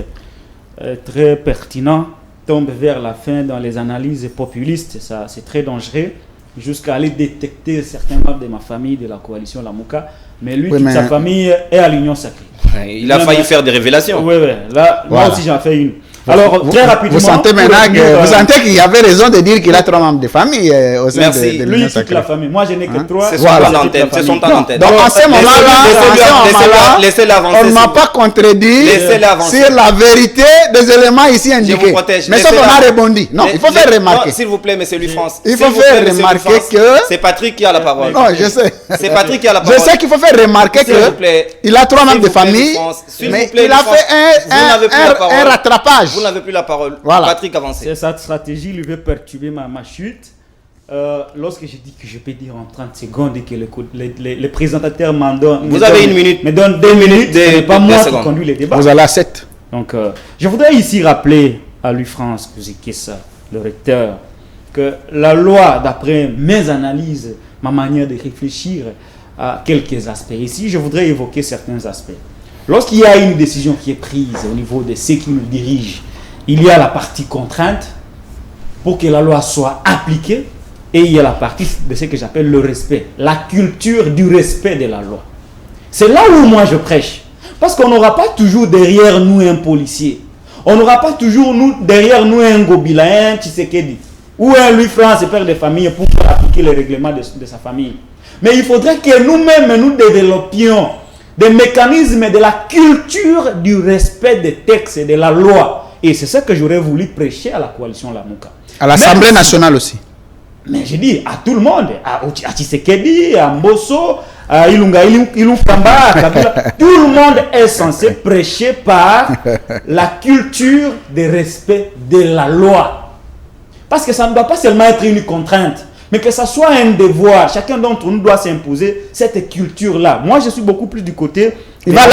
très pertinent, tombe vers la fin dans les analyses populistes. Ça, c'est très dangereux, jusqu'à aller détecter certains membres de ma famille, de la coalition La Mouka. Mais lui, toute sa famille est à l'Union sacrée. Il a failli faire des révélations. Oui. Là, voilà. Moi aussi, j'en fais une. Alors, très rapidement... Vous sentez maintenant vous sentez qu'il y avait raison de dire qu'il a 3 membres de famille au sein de l'Union Lui, sacrée. toute la famille. Moi, je n'ai que 3. C'est son temps d'antenne. C'est son temps d'antenne. Donc, en ce moment-là, laissez-le avancer. on ne m'a pas contredit sur la vérité des éléments ici indiqués. Mais sauf qu'on a rebondi. Non, il faut faire remarquer. S'il vous plaît, monsieur Louis-France. Il faut faire remarquer que... C'est Patrick qui a la parole. Non, je sais. C'est Patrick qui a la parole. Je sais qu'il faut faire remarquer qu'il a 3 membres de famille, mais il a fait un rattrapage. Vous n'avez plus la parole. Voilà. Patrick, avancez. C'est sa stratégie, lui veut perturber ma chute. Lorsque je dis que je peux dire en 30 secondes et que les présentateurs m'en donnent... Vous avez une minute. Me donnent 2 minutes, ce n'est pas moi qui conduis les débats. Vous allez à 7. Donc, je voudrais ici rappeler à Louis-France Kouzikissa, le recteur, que la loi, d'après mes analyses, ma manière de réfléchir à quelques aspects. Ici, je voudrais évoquer certains aspects. Lorsqu'il y a une décision qui est prise au niveau de ceux qui nous dirigent, il y a la partie contrainte pour que la loi soit appliquée et il y a la partie de ce que j'appelle le respect, la culture du respect de la loi. C'est là où moi je prêche. Parce qu'on n'aura pas toujours derrière nous un policier. On n'aura pas toujours derrière nous un Gobila, un Tshisekedi ou un Louis-France, père de famille, pour appliquer les règlements de sa famille. Mais il faudrait que nous-mêmes nous développions des mécanismes de la culture du respect des textes et de la loi. Et c'est ça que j'aurais voulu prêcher à la coalition Lamuka. À l'Assemblée nationale aussi. Mais je dis à tout le monde, à Tshisekedi, à Mbosso, à Ilunga, Ilufamba, à Kabila, tout le monde est censé prêcher par la culture de respect de la loi. Parce que ça ne doit pas seulement être une contrainte, mais que ça soit un devoir. Chacun d'entre nous doit s'imposer cette culture-là. Moi, je suis beaucoup plus du côté de la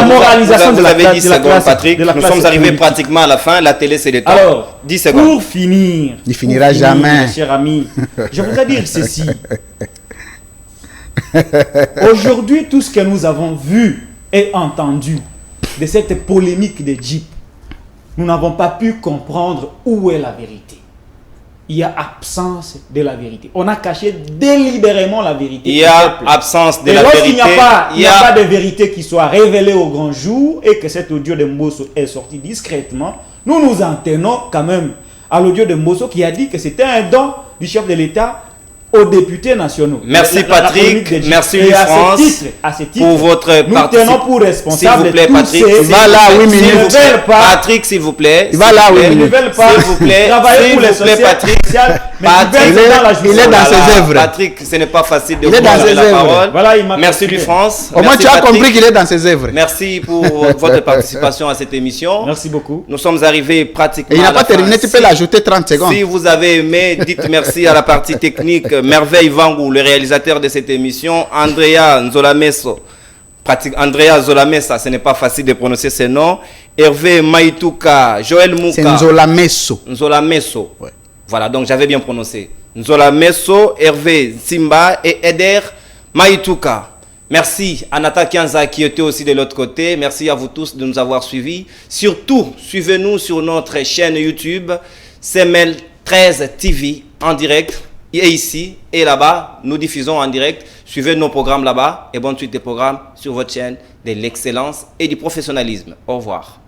moralisation de la classe. Vous avez 10 secondes, Patrick. Nous sommes arrivés pratiquement à la fin. La télé, c'est le temps. Alors, 10 secondes. Pour finir, il finira jamais. Cher ami, je voudrais dire ceci. Aujourd'hui, tout ce que nous avons vu et entendu de cette polémique de Jeep, nous n'avons pas pu comprendre où est la vérité. Il y a absence de la vérité. On a caché délibérément la vérité. Il y a absence de la vérité. Il n'y a pas de vérité qui soit révélée au grand jour et que cet audio de Mbosso est sorti discrètement. Nous nous en tenons quand même à l'audio de Mbosso qui a dit que c'était un don du chef de l'État aux députés nationaux. Merci Patrick, merci Louis-France pour votre participation. Nous tenons pour responsable. S'il vous plaît, Patrick. Il va là, oui, minutes. Patrick, s'il vous plaît. Il va là, oui, minutes. S'il vous plaît. Travailler pour les sociétés Patrick. Il est dans ses œuvres. Patrick, ce n'est pas facile de vous donner la parole. Voilà, merci Louis-France. Au moins, tu as compris qu'il est dans ses œuvres. Merci pour votre participation à cette émission. Merci beaucoup. Nous sommes arrivés pratiquement. Et il n'a pas terminé, tu peux l'ajouter 30 secondes. Si vous avez aimé, dites merci à la partie technique. Merveille Vangou, le réalisateur de cette émission, Andrea Nzolameso. Andrea Zolamesa, ce n'est pas facile de prononcer ce nom. Hervé Maïtouka, Joël Mouka. C'est Nzolameso. Nzolameso. Ouais. Voilà, donc j'avais bien prononcé. Nzolameso, Hervé Simba et Eder Maïtouka. Merci à Nata Kianza qui était aussi de l'autre côté. Merci à vous tous de nous avoir suivis. Surtout, suivez-nous sur notre chaîne YouTube, CML 13 TV en direct. Et ici et là-bas, nous diffusons en direct. Suivez nos programmes là-bas et bonne suite des programmes sur votre chaîne de l'excellence et du professionnalisme. Au revoir.